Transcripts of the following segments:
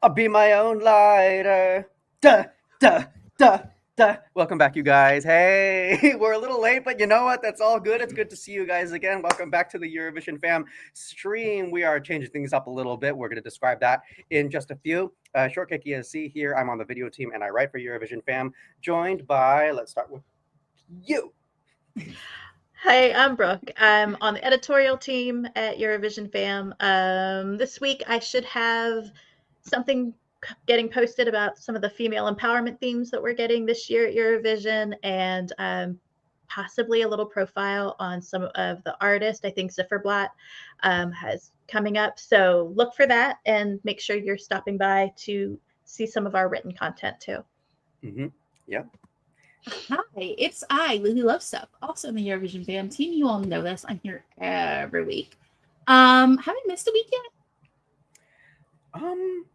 I'll be my own lighter. Duh, duh, duh, duh. Welcome back, you guys. Hey, we're a little late, but you know what? That's all good. It's good to see you guys again. Welcome back to the Eurovision Fam stream. We are changing things up a little bit. We're going to describe that in just a few. Shortcake ESC here. I'm on the video team and I write for Eurovision Fam. Joined by, let's start with you. Hi, I'm Brooke. I'm on the editorial team at Eurovision Fam. This week I should have something getting posted about some of the female empowerment themes that we're getting this year at Eurovision, and possibly a little profile on some of the artists. I think Zifferblatt has coming up, so look for that and make sure you're stopping by to see some of our written content too. Yeah. Hi, it's Lili Love Stuff, also in the Eurovision Fam team. You all know this. I'm here every week. Haven't missed a week yet?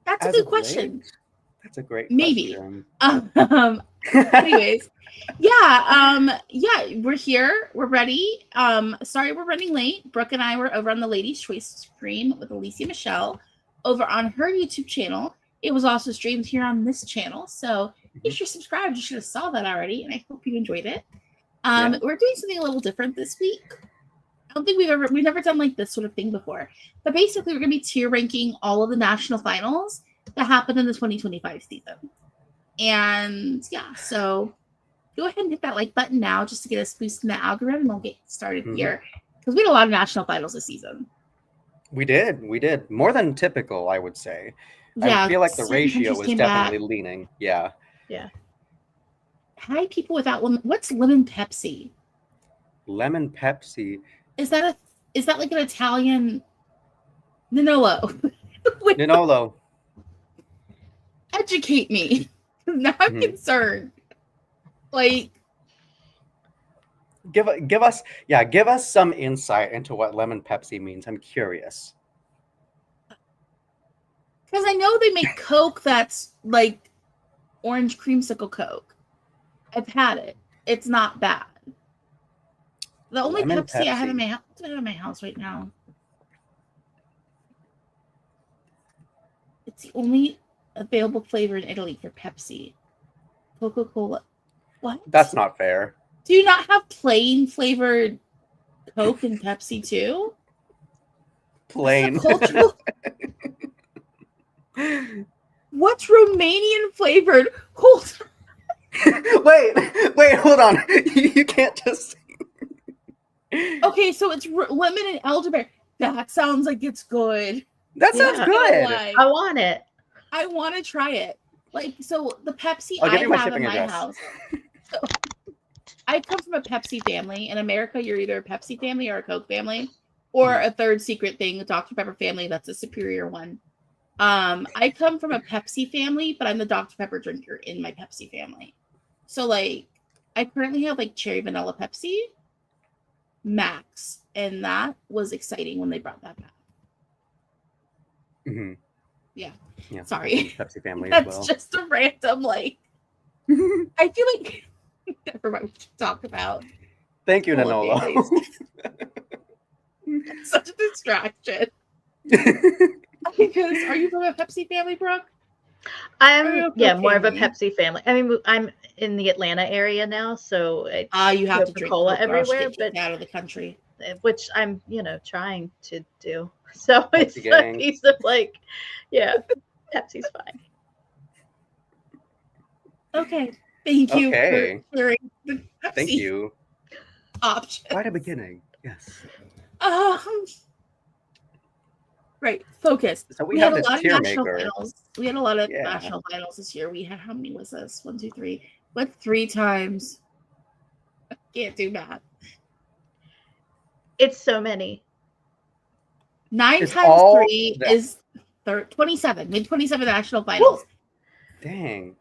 That's a good question. That's a great maybe. question. Anyways, yeah, we're here. We're ready. Sorry we're running late. Brooke and I were over on the Ladies' Choice stream with Alicia Michelle over on her YouTube channel. It was also streamed here on this channel, so if you're subscribed, you should have saw that already, and I hope you enjoyed it. We're doing something a little different this week. I don't think we've never done like this sort of thing before. But basically, we're going to be tier ranking all of the national finals that happened in the 2025 season. And yeah, so go ahead and hit that like button now just to get us boosted in the algorithm, and we'll get started here because we had a lot of national finals this season. We did more than typical, I would say. Yeah, I feel like the ratio was definitely leaning. Yeah. Hi, people without lemon. What's lemon Pepsi? Lemon Pepsi. Is that like an Italian Ninolo? Ninolo. Educate me. Now I'm concerned. Like, give us some insight into what lemon Pepsi means. I'm curious. Because I know they make Coke that's like orange creamsicle Coke. I've had it. It's not bad. The only Pepsi I have in my house right now. It's the only available flavor in Italy for Pepsi. Coca-Cola. What? That's not fair. Do you not have plain flavored Coke and Pepsi too? Plain. What's Romanian flavored? Hold on. wait, hold on. You can't just. Okay, so it's lemon and elderberry. That sounds like it's good. That sounds good. I want it. I want to try it. Like, so the Pepsi I have in my house. So, I come from a Pepsi family. In America, you're either a Pepsi family or a Coke family, or a third secret thing, a Dr. Pepper family. That's a superior one. I come from a Pepsi family, but I'm the Dr. Pepper drinker in my Pepsi family. So, like, I currently have, like, cherry vanilla Pepsi Max, and that was exciting when they brought that back. Yeah. Sorry. Pepsi family That's as well. just a random, like, I feel like never mind what to talk about. Thank you, Ninolo. Such a distraction. Because are you from a Pepsi family, Brooke? I'm more of a Pepsi family. I mean, I'm in the Atlanta area now, so you have to drink Coca-Cola everywhere, but out of the country, which I'm trying to do. So it's a piece of like, Pepsi's fine. Okay, thank you for sharing the Pepsi. Thank you. Option. Quite a beginning. Yes. Right. Focus. So we had a lot of national finals. We had a lot of national finals this year. We had, how many was this? 1, 2, 3. What, 3 times? I can't do math. It's so many. 9 times 3 is 27. We had 27 national finals. Woo! Dang.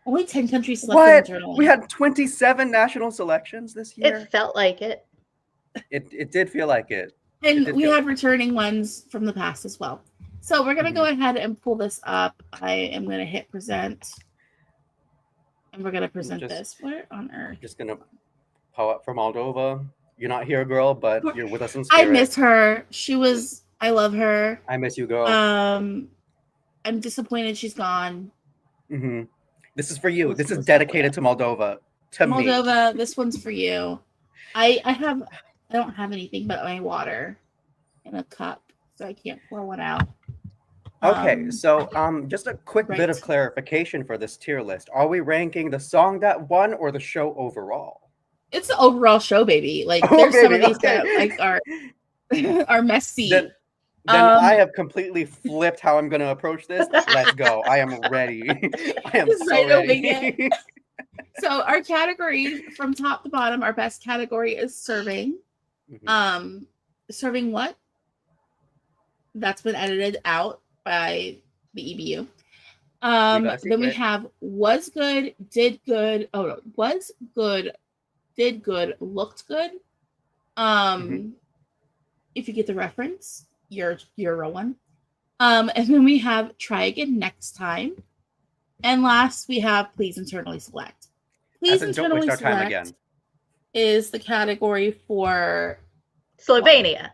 Only 10 countries selected internally. We had 27 national selections this year? It felt like it. It did feel like it. And we had returning ones from the past as well. So we're going to go ahead and pull this up. I am going to hit present. And we're going to present this. Where on earth? Just going to pull up from Moldova. You're not here, girl, but you're with us in spirit. I miss her. I love her. I miss you, girl. I I'm disappointed she's gone. Mm-hmm. This is for you. Let's This is go dedicated to somewhere. Moldova. To me. Moldova, this one's for you. I don't have anything but my water in a cup, so I can't pour one out. Okay, so just a quick bit of right. clarification for this tier list. Are we ranking the song that won or the show overall? It's the overall show, baby. Like Oh, there's some of baby, these that like are messy. Then I have completely flipped how I'm going to approach this. Let's go. I am ready. I am so Right, ready. So our category from top to bottom, our best category is serving. Mhm. Serving what? That's been edited out by the EBU. Then we have was good, did good. Oh no, was good, did good, looked good. If you get the reference, you're a real one. And then we have try again next time. And last we have please internally select. Please internally select is the category for Slovenia.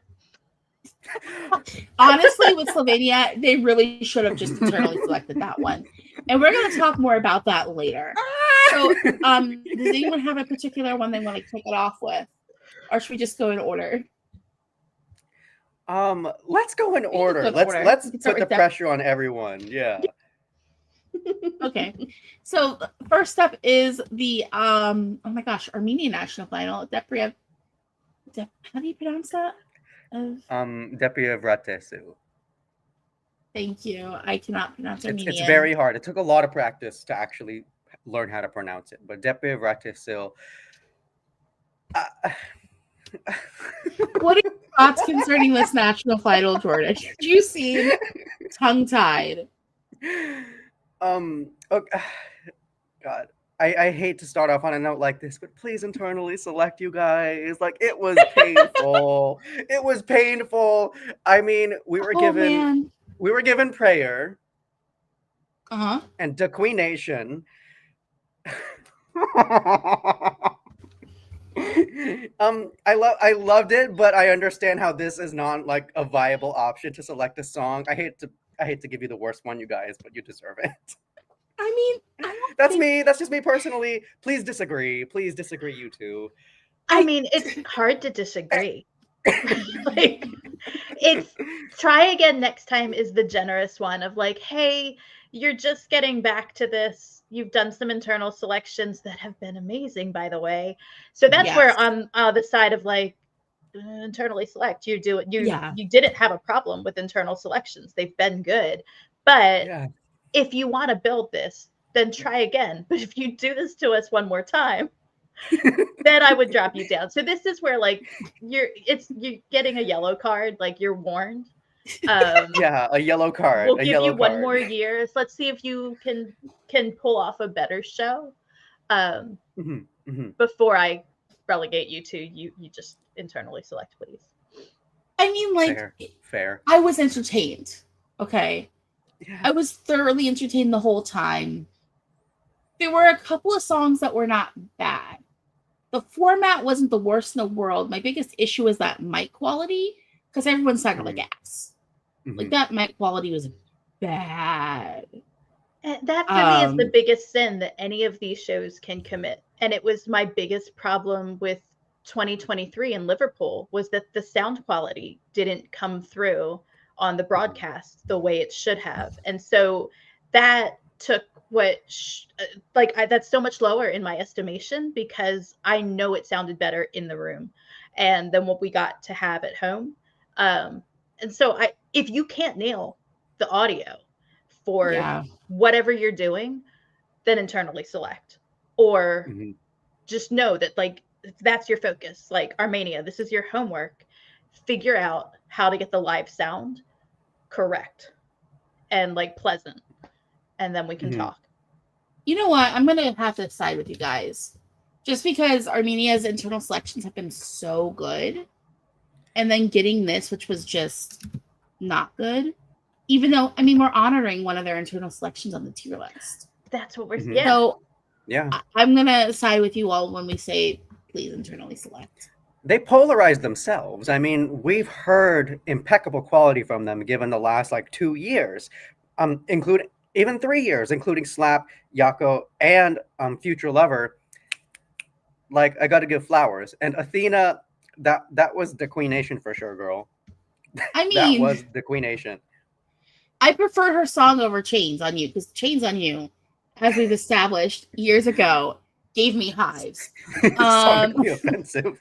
Honestly, with Slovenia, they really should have just internally selected that one. And we're going to talk more about that later. So, does anyone have a particular one they want to kick it off with? Or should we just go in order? Let's go in order. Let's put the pressure on everyone. Yeah. Okay. So first up is the oh my gosh, Armenian national final. How do you pronounce that? Deprevratesu. Thank you. I cannot pronounce Armenian. It's very hard. It took a lot of practice to actually learn how to pronounce it. But Deprevratesu. What are your thoughts concerning this national final, Jordan? You seem tongue-tied. Oh, God. I hate to start off on a note like this, but please internally select, you guys. Like, it was painful. It was painful. I mean, we were given prayer. And the Queen Nation. I loved it, but I understand how this is not like a viable option to select a song. I hate to give you the worst one, you guys, but you deserve it. I mean, that's me. That's just me personally. Please disagree. Please disagree, you two. I mean, it's hard to disagree. Like, it's try again next time is the generous one of like, hey, you're just getting back to this. You've done some internal selections that have been amazing, by the way. So that's where on the side of like internally select, you do it. You didn't have a problem with internal selections. They've been good. But if you want to build this, then try again. But if you do this to us one more time, then I would drop you down. So this is where like you're getting a yellow card, like you're warned. A yellow card. We'll give you one more year. Let's see if you can pull off a better show. Before I relegate you to you just internally select, please. I mean, like fair. I was entertained. Okay. Yeah. I was thoroughly entertained the whole time. There were a couple of songs that were not bad. The format wasn't the worst in the world. My biggest issue is that mic quality, because everyone sounded like ass. Like that mic quality was bad. And that for me is the biggest sin that any of these shows can commit. And it was my biggest problem with 2023 in Liverpool was that the sound quality didn't come through on the broadcast the way it should have. And so that took that's so much lower in my estimation because I know it sounded better in the room and than what we got to have at home. And so if you can't nail the audio for whatever you're doing, then internally select or just know that like that's your focus. Like Armenia, this is your homework. Figure out how to get the live sound correct and like pleasant, and then we can talk. You know what? I'm gonna have to side with you guys, just because Armenia's internal selections have been so good, and then getting this, which was just not good. Even though, I mean, we're honoring one of their internal selections on the tier list. That's what we're So I'm gonna side with you all when we say please internally select. They polarized themselves. I mean, we've heard impeccable quality from them given the last like 2 years. including even 3 years, including Slap, Yako, and Future Lover. Like, I got to give flowers. And Athena, that was the Queen Nation for sure, girl. I That mean, was the Queen Nation. I preferred her song over Chains on You, because Chains on You, as we've established years ago, gave me hives. Sonically offensive.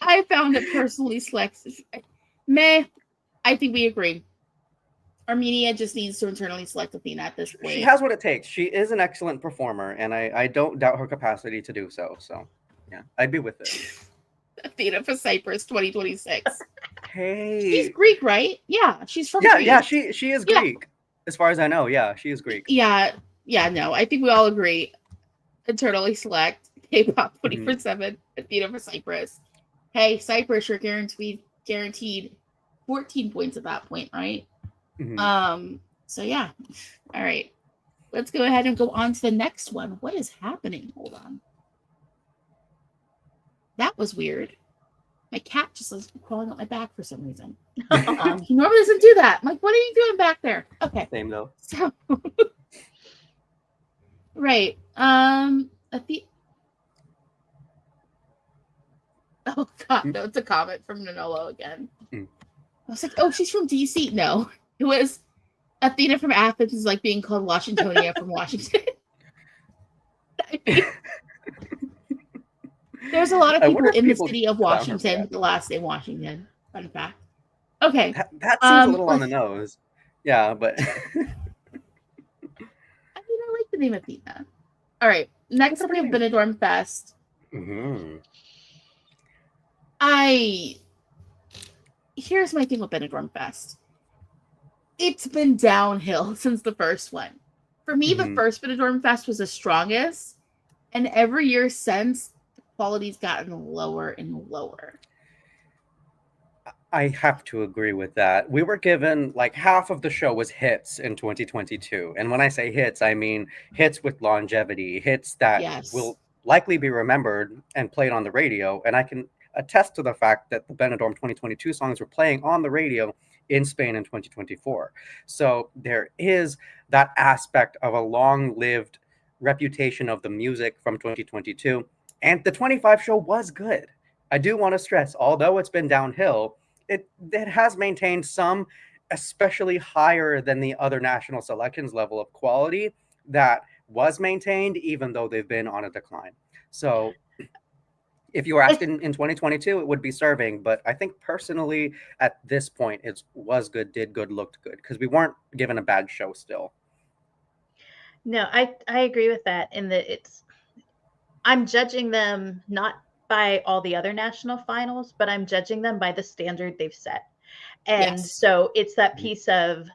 I found it personally selective. Meh. I think we agree. Armenia just needs to internally select Athena at this point. She has what it takes. She is an excellent performer, and I don't doubt her capacity to do so. So, yeah, I'd be with it. Athena for Cyprus 2026. Hey, she's Greek, right? Yeah, she's from yeah, Greece. yeah. She is Greek, as far as I know. Yeah, she is Greek. Yeah. No, I think we all agree. Internally select K-pop 24/7 Athena for Cyprus. Hey, Cyprus, you're guaranteed 14 points at that point, right? So yeah. All right. Let's go ahead and go on to the next one. What is happening? Hold on. That was weird. My cat just was crawling up my back for some reason. He normally doesn't do that. I'm like, what are you doing back there? Okay. Same though. So right. Oh god, no, it's a comment from Nanolo again. I was like, oh, she's from DC. No, it was Athena from Athens is like being called Washingtonia from Washington. I mean, there's a lot of people in the city of Washington with the last name Washington. Fun fact. Okay. That seems a little on the nose. Yeah, but I mean, I like the name Athena. All right. Next up, we have Benidorm Fest. Here's my thing with Benidorm Fest. It's been downhill since the first one. For me, the first Benidorm Fest was the strongest, and every year since, the quality's gotten lower and lower. I have to agree with that. We were given like half of the show was hits in 2022. And when I say hits, I mean hits with longevity, hits that will likely be remembered and played on the radio. And I can attest to the fact that the Benidorm 2022 songs were playing on the radio in Spain in 2024. So there is that aspect of a long-lived reputation of the music from 2022. And the 25 show was good. I do want to stress, although it's been downhill, it has maintained some, especially higher than the other national selections level of quality that was maintained, even though they've been on a decline. So if you were asked in 2022, it would be serving. But I think personally, at this point, it was good, did good, looked good, because we weren't given a bad show still. No, I agree with that in that I'm judging them not by all the other national finals, but I'm judging them by the standard they've set. And so it's that piece of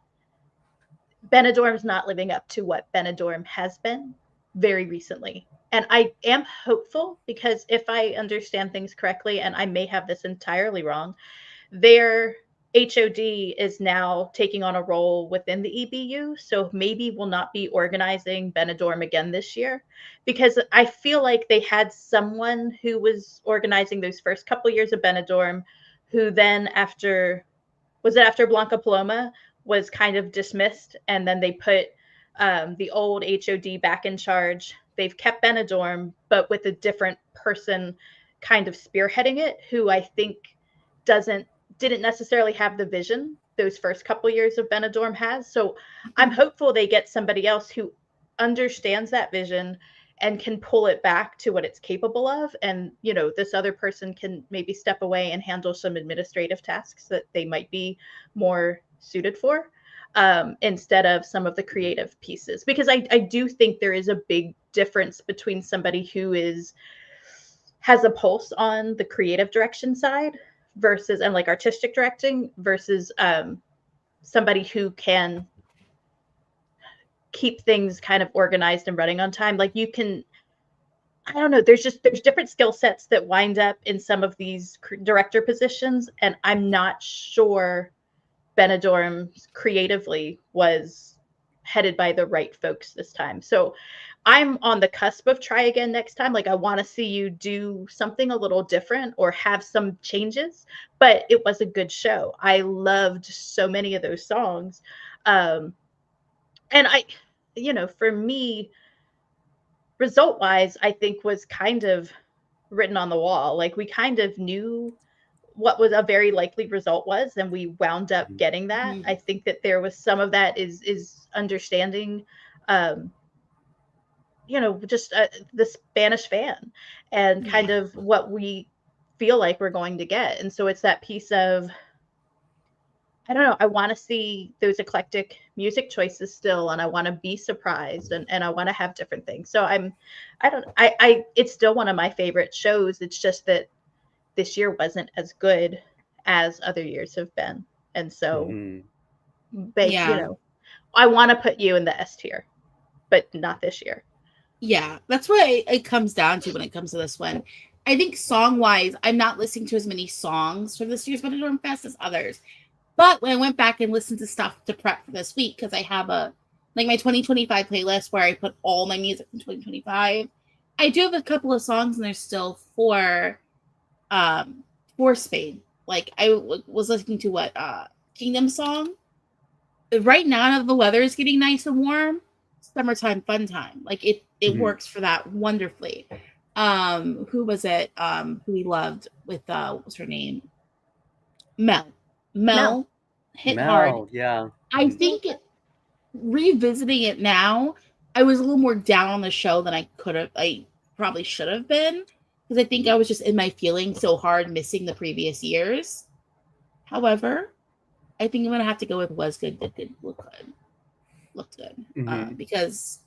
Benidorm's not living up to what Benidorm has been very recently. And I am hopeful because if I understand things correctly, and I may have this entirely wrong, their HOD is now taking on a role within the EBU. So maybe we'll not be organizing Benidorm again this year, because I feel like they had someone who was organizing those first couple years of Benidorm, who then after Blanca Paloma was kind of dismissed, and then they put the old HOD back in charge. They've kept Benidorm, but with a different person kind of spearheading it, who I think didn't necessarily have the vision those first couple years of Benidorm has. So I'm hopeful they get somebody else who understands that vision and can pull it back to what it's capable of. And, you know, this other person can maybe step away and handle some administrative tasks that they might be more suited for, instead of some of the creative pieces. Because I do think there is a big difference between somebody who has a pulse on the creative direction side versus, and like artistic directing versus somebody who can keep things kind of organized and running on time. Like you can, I don't know, there's different skill sets that wind up in some of these director positions. And I'm not sure Benidorm creatively headed by the right folks this time. So I'm on the cusp of try again next time. Like, I want to see you do something a little different or have some changes, but it was a good show. I loved so many of those songs. And I, for me, result wise, I think was kind of written on the wall. Like, we kind of knew what was a very likely result was, and we wound up getting that. I think that there was some of that is understanding, just the Spanish fan and kind of what we feel like we're going to get. And so it's that piece of, I don't know, I want to see those eclectic music choices still, and I want to be surprised, and I want to have different things. So it's still one of my favorite shows. It's just that this year wasn't as good as other years have been. And so, I want to put you in the S tier, but not this year. Yeah, that's what it comes down to when it comes to this one. I think song-wise, I'm not listening to as many songs for this year's Benidorm Fest as others. But when I went back and listened to stuff to prep for this week, because I have my 2025 playlist where I put all my music from 2025, I do have a couple of songs, and there's still for Spain. Like, I was listening to Kingdom song. Right now, the weather is getting nice and warm. Summertime fun time. Like, it works for that wonderfully. Who was it? Who we loved with what was her name? Mel hit hard. Yeah. I think revisiting it now, I was a little more down on the show than I probably should have been, because I think I was just in my feelings so hard, missing the previous years. However, I think I'm gonna have to go with was good, did good, looked good, because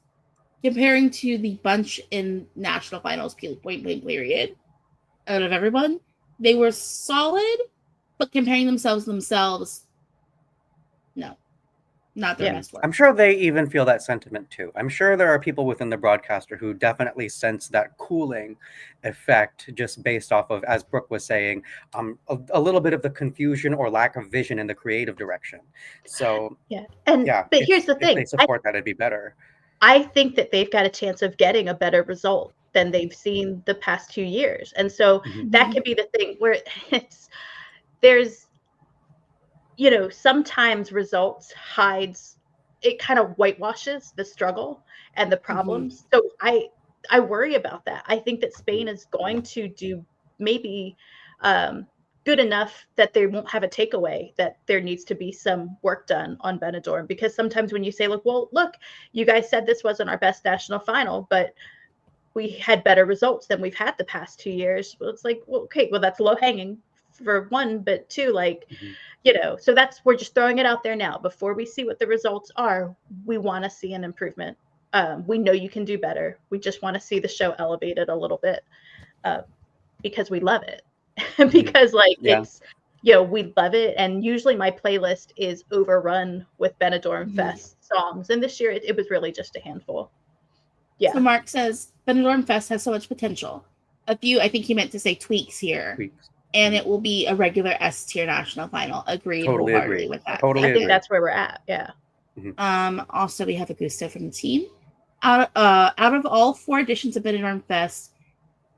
comparing to the bunch in national finals point blank period out of everyone, they were solid, but comparing themselves, no, not their best work. I'm sure they even feel that sentiment too. I'm sure there are people within the broadcaster who definitely sense that cooling effect, just based off of, as Brooke was saying, a little bit of the confusion or lack of vision in the creative direction. So but here's the thing: if they support that, it'd be better. I think that they've got a chance of getting a better result than they've seen the past 2 years, and so that could be the thing where there's. Sometimes results hides, it kind of whitewashes the struggle and the problems. So I worry about that. I think that Spain is going to do maybe good enough that they won't have a takeaway, that there needs to be some work done on Benidorm, because sometimes when you say, look, you guys said this wasn't our best national final, but we had better results than we've had the past 2 years. Well, it's like, okay, that's low hanging for one, but two, so we're just throwing it out there now. Before we see what the results are, we want to see an improvement. We know you can do better. We just want to see the show elevated a little bit, because we love it. Because it's, we love it. And usually my playlist is overrun with Benidorm Fest songs. And this year it was really just a handful. Yeah. So Mark says Benidorm Fest has so much potential. A few, I think he meant to say tweaks here. And it will be a regular S tier national final. Agreed wholeheartedly with that. I think that's where we're at. Yeah. Also, we have Augusta from the team. Out of all 4 editions of Benidorm Fest,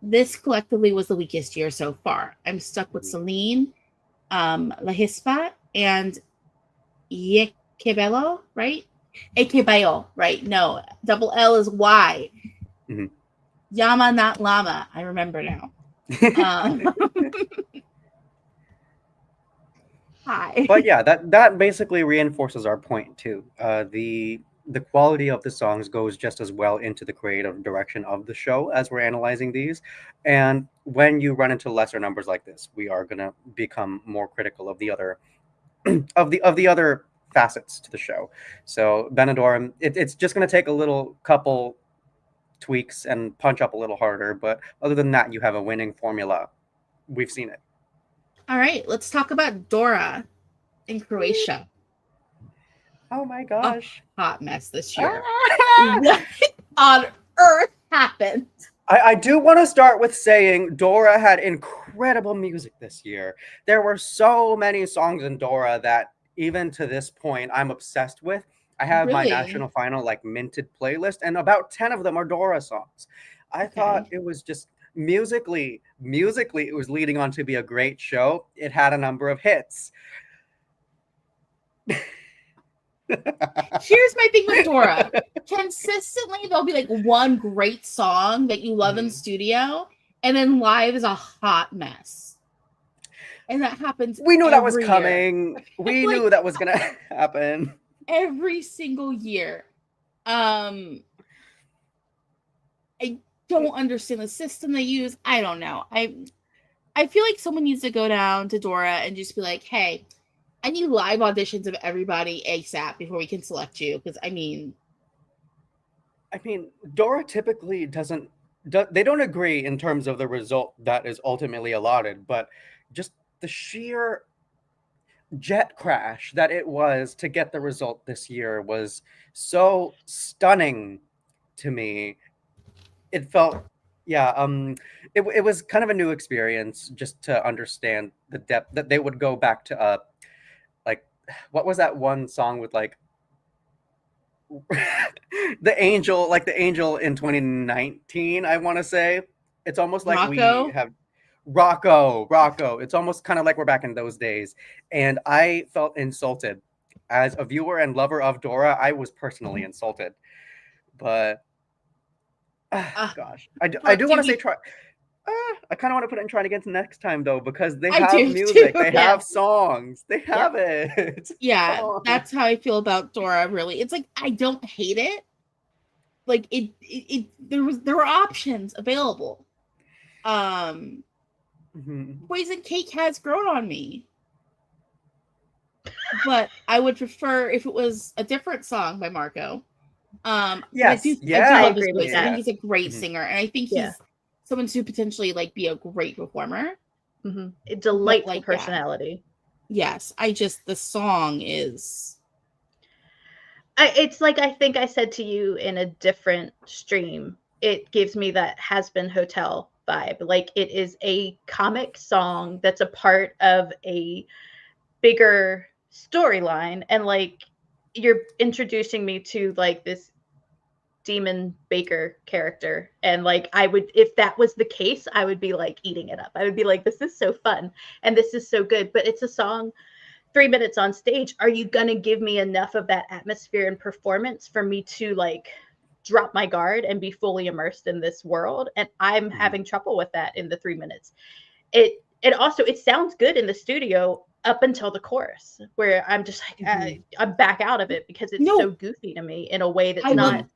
this collectively was the weakest year so far. I'm stuck with Celine, La Hispa, and Yekebelo, right? Ekebeo, right? No, double L is Y. Yama, not Llama. I remember now. Hi. But yeah, that basically reinforces our point too. The quality of the songs goes just as well into the creative direction of the show as we're analyzing these. And when you run into lesser numbers like this, we are gonna become more critical of the other of the other facets to the show. So Benidorm, it's just gonna take a little couple tweaks and punch up a little harder, but other than that, you have a winning formula. We've seen it. All right, let's talk about Dora in Croatia. Oh my gosh. A hot mess this year. What on earth happened? I do want to start with saying Dora had incredible music this year. There were so many songs in Dora that even to this point I'm obsessed with. I have my Really? national final like minted playlist, and about 10 of them are Dora songs. I thought Okay. it was just musically, it was leading on to be a great show. It had a number of hits. Here's my thing with Dora. Consistently, there'll be like one great song that you love in Mhm. studio, and then live is a hot mess. And that happens We knew that was every year. coming. We Like, knew that was gonna happen. every single year. I don't understand the system they use. I don't know. I feel like someone needs to go down to Dora and just be like, hey, I need live auditions of everybody ASAP before we can select you. Because I mean, Dora typically doesn't. They don't agree in terms of the result that is ultimately allotted, but just the sheer jet crash that it was to get the result this year was so stunning to me. It felt, yeah, it was kind of a new experience just to understand the depth that they would go back to like what was that one song with like the angel in 2019, I want to say. It's almost like we Rocco. have Rocco. It's almost kind of like we're back in those days. And I felt insulted. As a viewer and lover of Dora, I was personally insulted. But gosh, I do want to say try. I kind of want to put it in trying again next time though, because they I have do music, too. they Yeah. have songs, they have it. Yeah, Come on. that's how I feel about Dora. Really, it's like I don't hate it. Like there were options available. Mhm. Poison Cake has grown on me, but I would prefer if it was a different song by Marco. But Yes, I do yeah, love his agree with voice. I think that. he's a great Mhm. singer, and I think Yeah. he's someone to potentially like be a great performer. A But delightful like, personality. yes, the song is. It's like I think I said to you in a different stream. It gives me that Has Been Hotel vibe. Like it is a comic song that's a part of a bigger storyline, and like you're introducing me to like this demon baker character, and like I would, if that was the case, I would be like eating it up. I would be like, this is so fun and this is so good, but it's a song 3 minutes on stage. Are you going to give me enough of that atmosphere and performance for me to like drop my guard and be fully immersed in this world? And I'm having trouble with that in the 3 minutes. It also, it sounds good in the studio up until the chorus, where I'm just like, I'm back out of it because it's so goofy to me in a way that's not.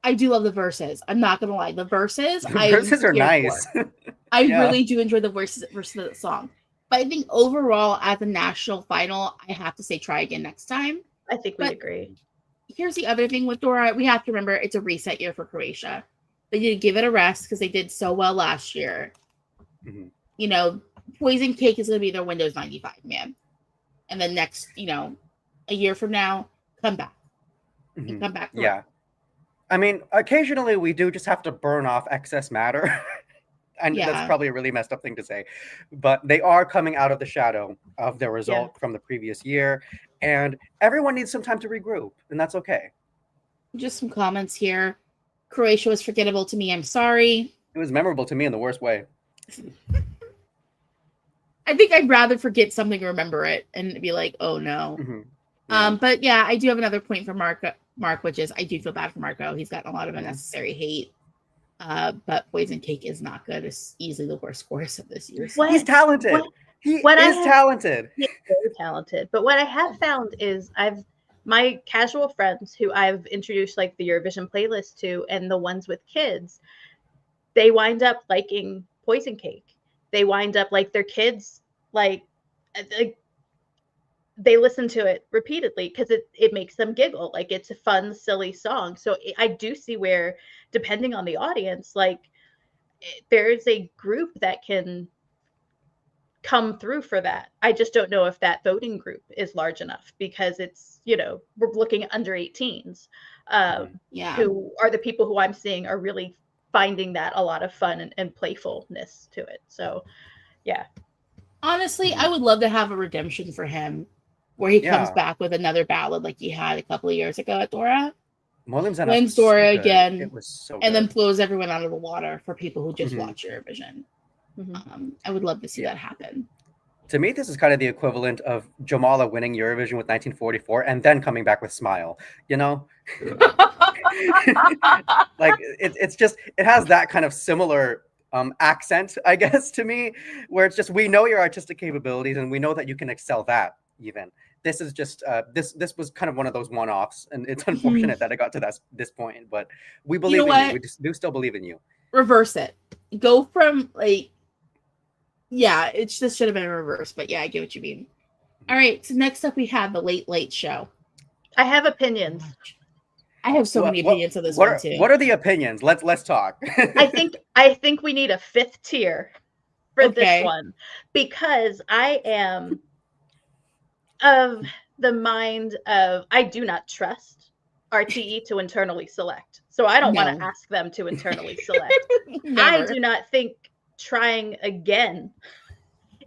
I do love the verses. I'm not gonna lie. The verses, Verses are nice. I Yeah. really do enjoy the verses of the song. But I think overall, at the national final, I have to say try again next time. I think we agree. Here's the other thing with Dora. We have to remember it's a reset year for Croatia. They need to give it a rest because they did so well last year. Mhm. You know, Poison Cake is going to be their Windows 95, man. And then next, a year from now, come back. And come back. Yeah. I mean, occasionally we do just have to burn off excess matter. And that's probably a really messed up thing to say. But they are coming out of the shadow of their result from the previous year. And everyone needs some time to regroup. And that's okay. Just some comments here. Croatia was forgettable to me. I'm sorry. It was memorable to me in the worst way. I think I'd rather forget something and remember it and be like, oh no. But yeah, I do have another point for Mark, which is I do feel bad for Marco. He's gotten a lot of unnecessary hate. But Poison Cake is not good. It's easily the worst chorus of this year. He's talented. He is talented. He's very talented. But what I have found is my casual friends who I've introduced like the Eurovision playlist to, and the ones with kids, they wind up liking Poison Cake. They wind up like their kids, like they listen to it repeatedly because it makes them giggle. Like it's a fun, silly song. So I do see where, depending on the audience, like there's a group that can come through for that. I just don't know if that voting group is large enough because it's, we're looking at under 18s who are the people who I'm seeing are really finding that a lot of fun and playfulness to it. So, yeah. Honestly, I would love to have a redemption for him where he comes back with another ballad like he had a couple of years ago at Dora. Wins Dora again. It was so good. And then blows everyone out of the water for people who just watch Eurovision. I would love to see that happen. To me, this is kind of the equivalent of Jamala winning Eurovision with 1944 and then coming back with Smile, you know? Like, it's just, it has that kind of similar accent, I guess, to me, where it's just, we know your artistic capabilities and we know that you can excel that even. This is just, this was kind of one of those one-offs, and it's unfortunate that it got to this point, but we believe in you. We do still believe in you. Reverse it. Go from, like, yeah, it just should have been reversed, but yeah, I get what you mean. All right, so next up we have the Late Late Show. I have opinions. I have so many opinions of this one too. What are the opinions? Let's talk. I think we need a fifth tier for this one, because I am of the mind of I do not trust RTE to internally select. So I don't want to ask them to internally select. I do not think trying again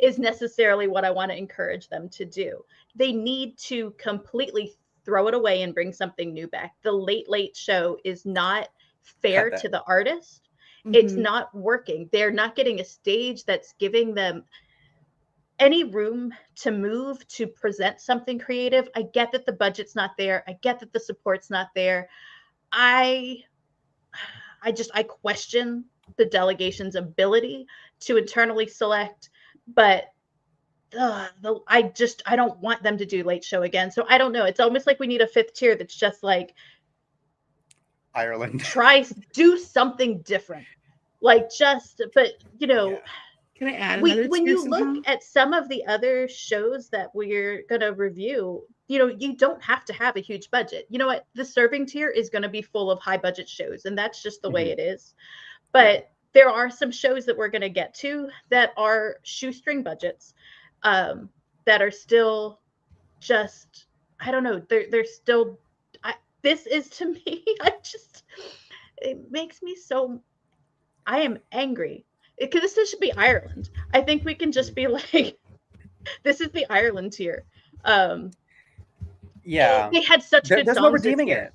is necessarily what I want to encourage them to do. They need to completely throw it away and bring something new back. The Late Late Show is not fair to the artist. It's not working. They're not getting a stage that's giving them any room to move, to present something creative. I get that the budget's not there. I get that the support's not there. I question the delegation's ability to internally select, but I don't want them to do Late Show again. So I don't know. It's almost like we need a fifth tier that's just like Ireland. Do something different. Like but you know. Yeah. Can I add when you look at some of the other shows that we're going to review, you know, you don't have to have a huge budget. You know what? The serving tier is going to be full of high budget shows, and that's just the way it is. But there are some shows that we're going to get to that are shoestring budgets, that are still just, I don't know. They're still, this is to me, it makes me so, I am angry. Because this should be Ireland. I think we can just be like, this is the Ireland tier. Yeah. They had such good songs. There's no redeeming it.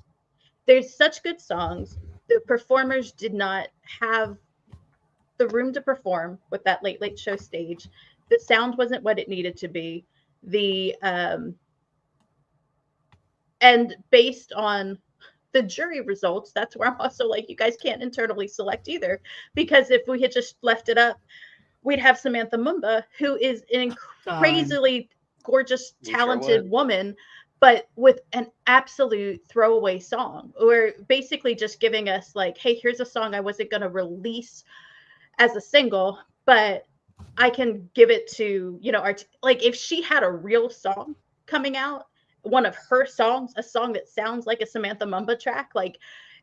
There's such good songs. The performers did not have the room to perform with that Late Late Show stage. The sound wasn't what it needed to be. And based on the jury results, that's where I'm also like, you guys can't internally select either, because if we had just left it up, we'd have Samantha Mumba, who is an crazily gorgeous, talented woman, but with an absolute throwaway song, or basically just giving us like, hey, here's a song I wasn't going to release as a single, but I can give it to, you know, like if she had a real song coming out, one of her songs, a song that sounds like a Samantha Mumba track, like,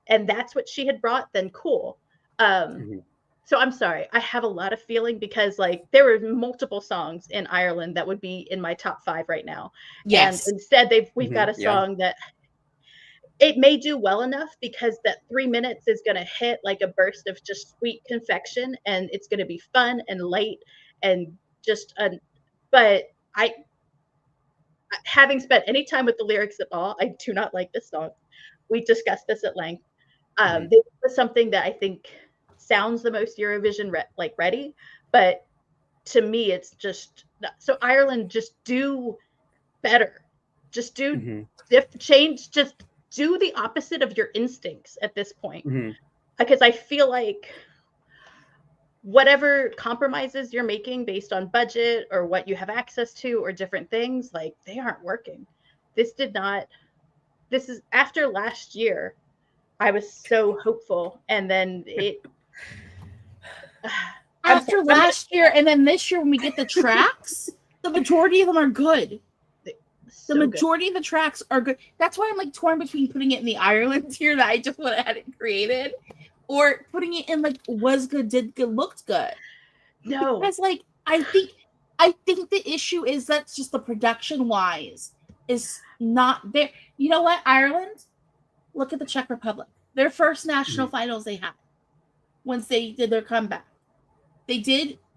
and that's what she had brought, then cool. So I'm sorry, I have a lot of feeling, because like there were multiple songs in Ireland that would be in my top 5 right now. Yes. And instead we've got a song that it may do well enough, because that 3 minutes is going to hit like a burst of just sweet confection, and it's going to be fun and light and just but having spent any time with the lyrics at all, I do not like this song. We discussed this at length. This was something that I think sounds the most Eurovision ready, but to me, it's just so Ireland, just do better. Just do change. Just do the opposite of your instincts at this point, because I feel like whatever compromises you're making based on budget or what you have access to or different things, like they aren't working. This is after last year, I was so hopeful. And then after last year, and then this year when we get the tracks, the majority of them are good. The majority of the tracks are good. That's why I'm like torn between putting it in the Ireland tier that I just went ahead and created, or putting it in like was good, did good, looked good. No, because like I think the issue is that's just the production wise is not there. You know what, Ireland? Look at the Czech Republic. Their first national finals they had once they did their comeback.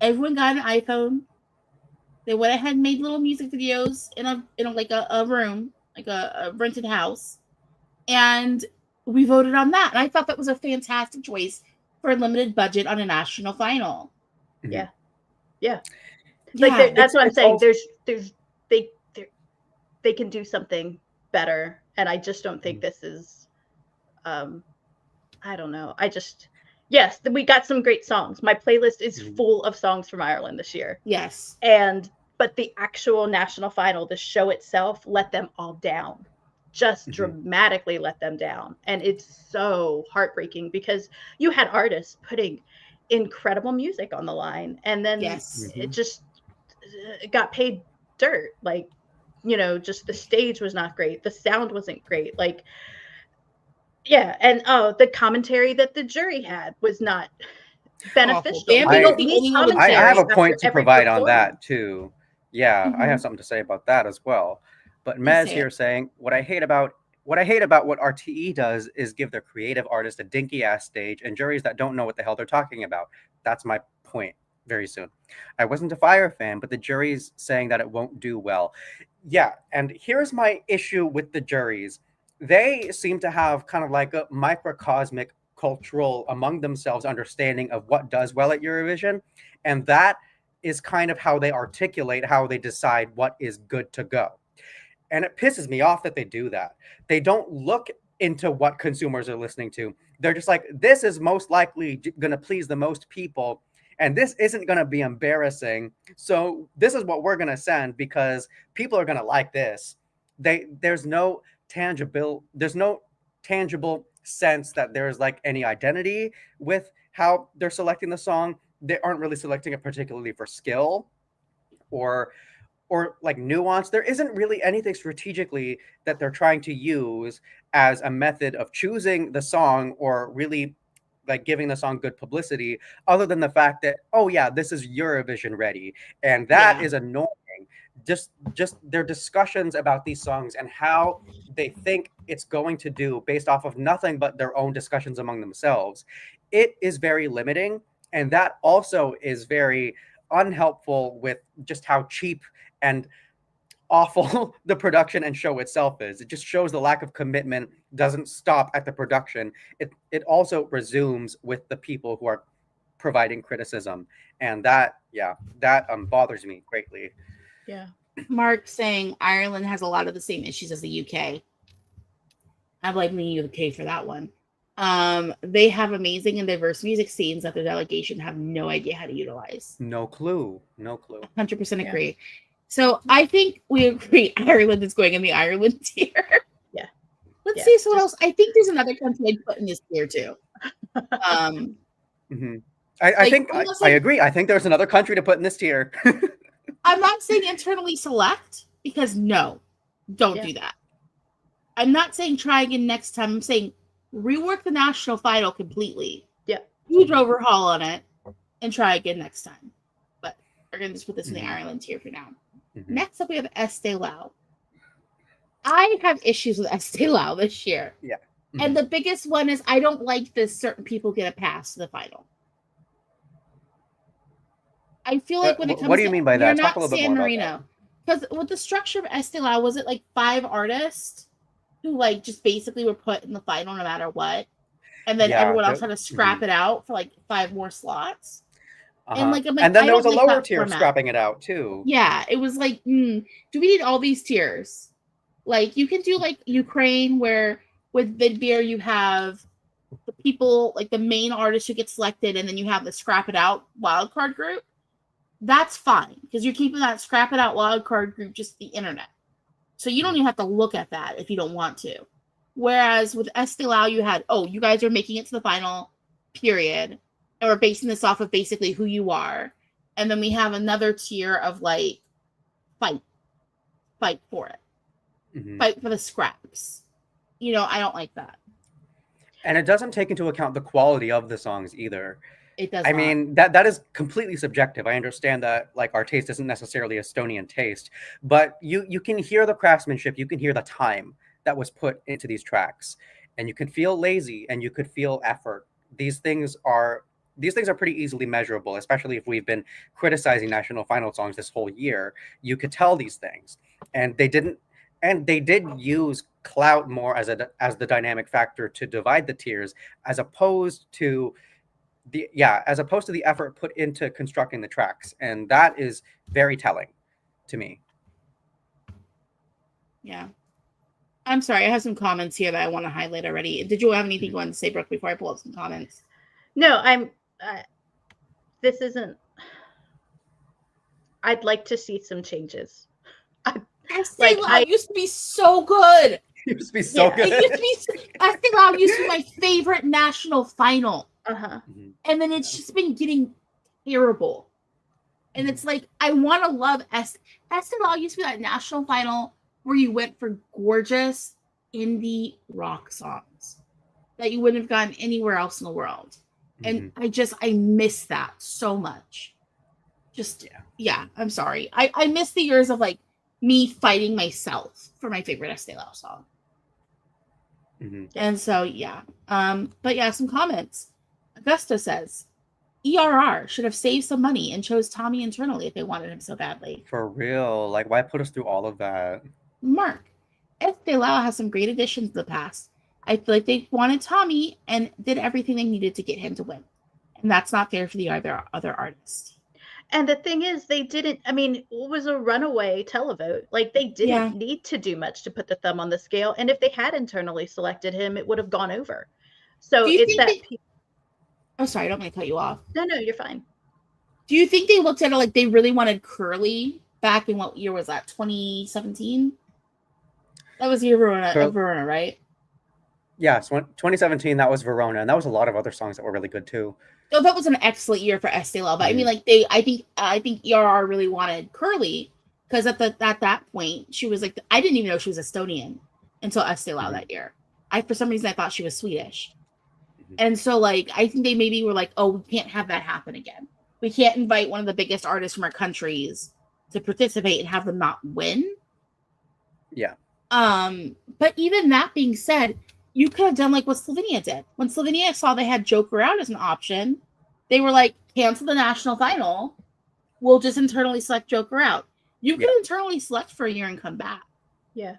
Everyone got an iPhone. They went ahead and made little music videos in a like a room, like a rented house, and we voted on that. And I thought that was a fantastic choice for a limited budget on a national final. Yeah. Yeah, That's what I'm saying. also- They can do something better, and I just don't think this is. I don't know. Yes, we got some great songs. My playlist is full of songs from Ireland this year. yes, But the actual national final, the show itself, let them all down. Just dramatically let them down. And it's so heartbreaking because you had artists putting incredible music on the line, and then it just got paid dirt. Like, just the stage was not great. The sound wasn't great. Like, yeah, and the commentary that the jury had was not beneficial. I have a point to provide on that too. Yeah, I have something to say about that as well. But Mez here saying what I hate about what RTE does is give their creative artists a dinky ass stage and juries that don't know what the hell they're talking about. That's my point. Very soon. I wasn't a Fire fan, but the jury's saying that it won't do well. Yeah, and here's my issue with the juries. They seem to have kind of like a microcosmic cultural among themselves understanding of what does well at Eurovision, and that is kind of how they articulate how they decide what is good to go. And it pisses me off that they do that. They don't look into what consumers are listening to. They're just like, this is most likely going to please the most people, and this isn't going to be embarrassing. So this is what we're going to send because people are going to like this. There's no tangible sense that there's like any identity with how they're selecting the song. They aren't really selecting it particularly for skill or like nuance. There isn't really anything strategically that they're trying to use as a method of choosing the song or really like giving the song good publicity, other than the fact that, oh yeah, this is Eurovision ready. And that is annoying. Just their discussions about these songs and how they think it's going to do based off of nothing but their own discussions among themselves. It is very limiting. And that also is very unhelpful with just how cheap and awful the production and show itself is. It just shows the lack of commitment doesn't stop at the production. It also resumes with the people who are providing criticism. And that bothers me greatly. Yeah. Mark saying Ireland has a lot of the same issues as the UK. I blame the UK for that one. They have amazing and diverse music scenes that the delegation have no idea how to utilize. No clue. 100% agree. So I think we agree Ireland is going in the Ireland tier. Yeah. Let's see what else. I think there's another country I'd put in this tier too. I agree. I think there's another country to put in this tier. I'm not saying internally select because don't do that. I'm not saying try again next time. I'm saying rework the national final completely. Yeah. Huge overhaul on it and try again next time. But we're going to just put this in the Ireland tier for now. Next up, we have Eesti Laul. I have issues with Eesti Laul this year. Yeah. And the biggest one is I don't like this certain people get a pass to the final. I feel like when it comes what do you mean by that? You're Talk not a little bit San more Marino. about Because with the structure of Eesti Laul, was it like 5 artists who like just basically were put in the final no matter what? And then everyone else had to scrap it out for like 5 more slots. And like, and then there was a lower tier scrapping it out too. Yeah, it was like, do we need all these tiers? Like, you can do like Ukraine, where with Vidbeer you have the people, like the main artist who gets selected, and then you have the scrap it out wildcard group. That's fine because you're keeping that scrap it out wildcard group just the internet. So you don't even have to look at that if you don't want to. Whereas with Eesti Laul, you had, you guys are making it to the final, period. And we're basing this off of basically who you are. And then we have another tier of like, fight for it. Fight for the scraps. I don't like that. And it doesn't take into account the quality of the songs either. It does. I mean, that is completely subjective. I understand that like our taste isn't necessarily Estonian taste, but you can hear the craftsmanship, you can hear the time that was put into these tracks, and you can feel lazy and you could feel effort. These things are these things are pretty easily measurable, especially if we've been criticizing national final songs this whole year. You could tell these things, and they didn't. And they did use clout more as the dynamic factor to divide the tiers, as opposed to the effort put into constructing the tracks, and that is very telling to me. Yeah. I'm sorry, I have some comments here that I want to highlight already. Did you have anything you wanted to say, Brooke, before I pull up some comments? No, this isn't. I'd like to see some changes. Estee Lauder used to be so good. It used to be so good. It used to be Estee Lauder used to be my favorite national final. And then it's just been getting terrible. And it's like, I want to love Estee Lauder used to be that national final where you went for gorgeous indie rock songs that you wouldn't have gotten anywhere else in the world. And I miss that so much. I'm sorry. I miss the years of like me fighting myself for my favorite Estee Lauder song. And so, but yeah, some comments. Augusta says, ERR should have saved some money and chose Tommy internally if they wanted him so badly. For real. Like, why put us through all of that? Mark, Estee Lauder has some great additions in the past. I feel like they wanted Tommy and did everything they needed to get him to win. And that's not fair for the other artists. And the thing is, they didn't, I mean, it was a runaway televote. Like, they didn't need to do much to put the thumb on the scale. And if they had internally selected him, it would have gone over. So it's that... I'm sorry, I don't want to cut you off. No, you're fine. Do you think they looked at it like they really wanted Curly back in what year was that? 2017? That was the year of Verona, right? Yeah, so 2017, that was Verona. And that was a lot of other songs that were really good, too. Oh, that was an excellent year for Estee Lauder. But I mean, like I think ERR really wanted Curly because at that point she was like, I didn't even know she was Estonian until Estee Lauder that year. For some reason I thought she was Swedish, and so like I think they maybe were like, oh, we can't have that happen again. We can't invite one of the biggest artists from our countries to participate and have them not win. Yeah. But even that being said, you could have done like what Slovenia did. When Slovenia saw they had Joker out as an option, they were like, cancel the national final. We'll just internally select Joker out. You could internally select for a year and come back. Yeah.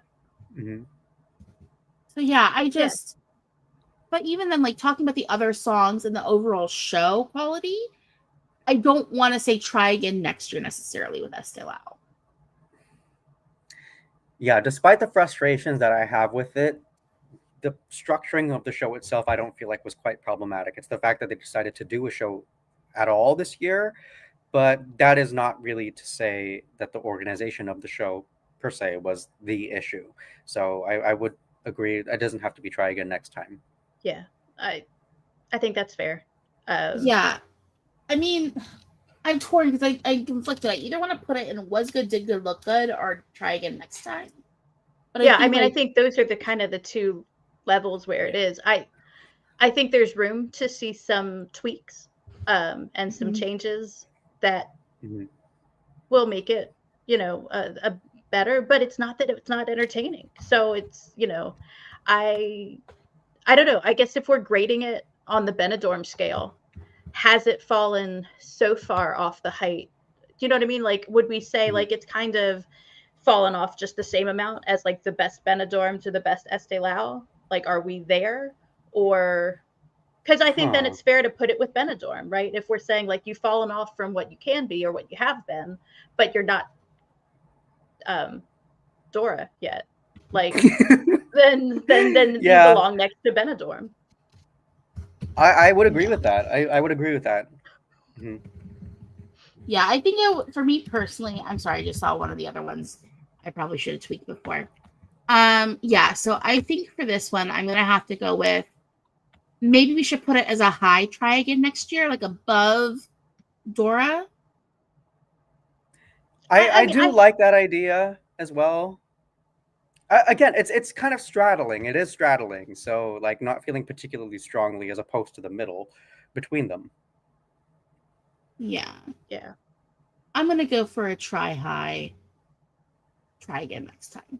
So but even then, like talking about the other songs and the overall show quality, I don't want to say try again next year necessarily with Estee Lauder. Yeah, despite the frustrations that I have with it, the structuring of the show itself, I don't feel like was quite problematic. It's the fact that they decided to do a show at all this year, but that is not really to say that the organization of the show per se was the issue. So I would agree. It doesn't have to be try again next time. Yeah, I think that's fair. Yeah, I mean, I'm torn because I conflicted. I either want to put it in was good, did good, look good, or try again next time. But I think those are the kind of the two levels where it is. I think there's room to see some tweaks and some changes that will make it, a better, but it's not that it's not entertaining. So it's, I don't know. I guess if we're grading it on the Benidorm scale, has it fallen so far off the height? You know what I mean? Like, would we say like it's kind of fallen off just the same amount as like the best Benidorm to the best Estee Lauder? Like, are we there? Or because I think then it's fair to put it with Benidorm, right? If we're saying like you've fallen off from what you can be or what you have been, but you're not Dora yet, like then you belong next to Benidorm. I would agree with that. I would agree with that. Yeah, I think for me personally, I'm sorry, I just saw one of the other ones I probably should have tweaked before. So I think for this one, I'm going to have to go with, maybe we should put it as a high try again next year, like above Dora. I do like that idea as well. Again, it's kind of straddling. It is straddling. So like not feeling particularly strongly as opposed to the middle between them. Yeah. I'm going to go for a try high. Try again next time.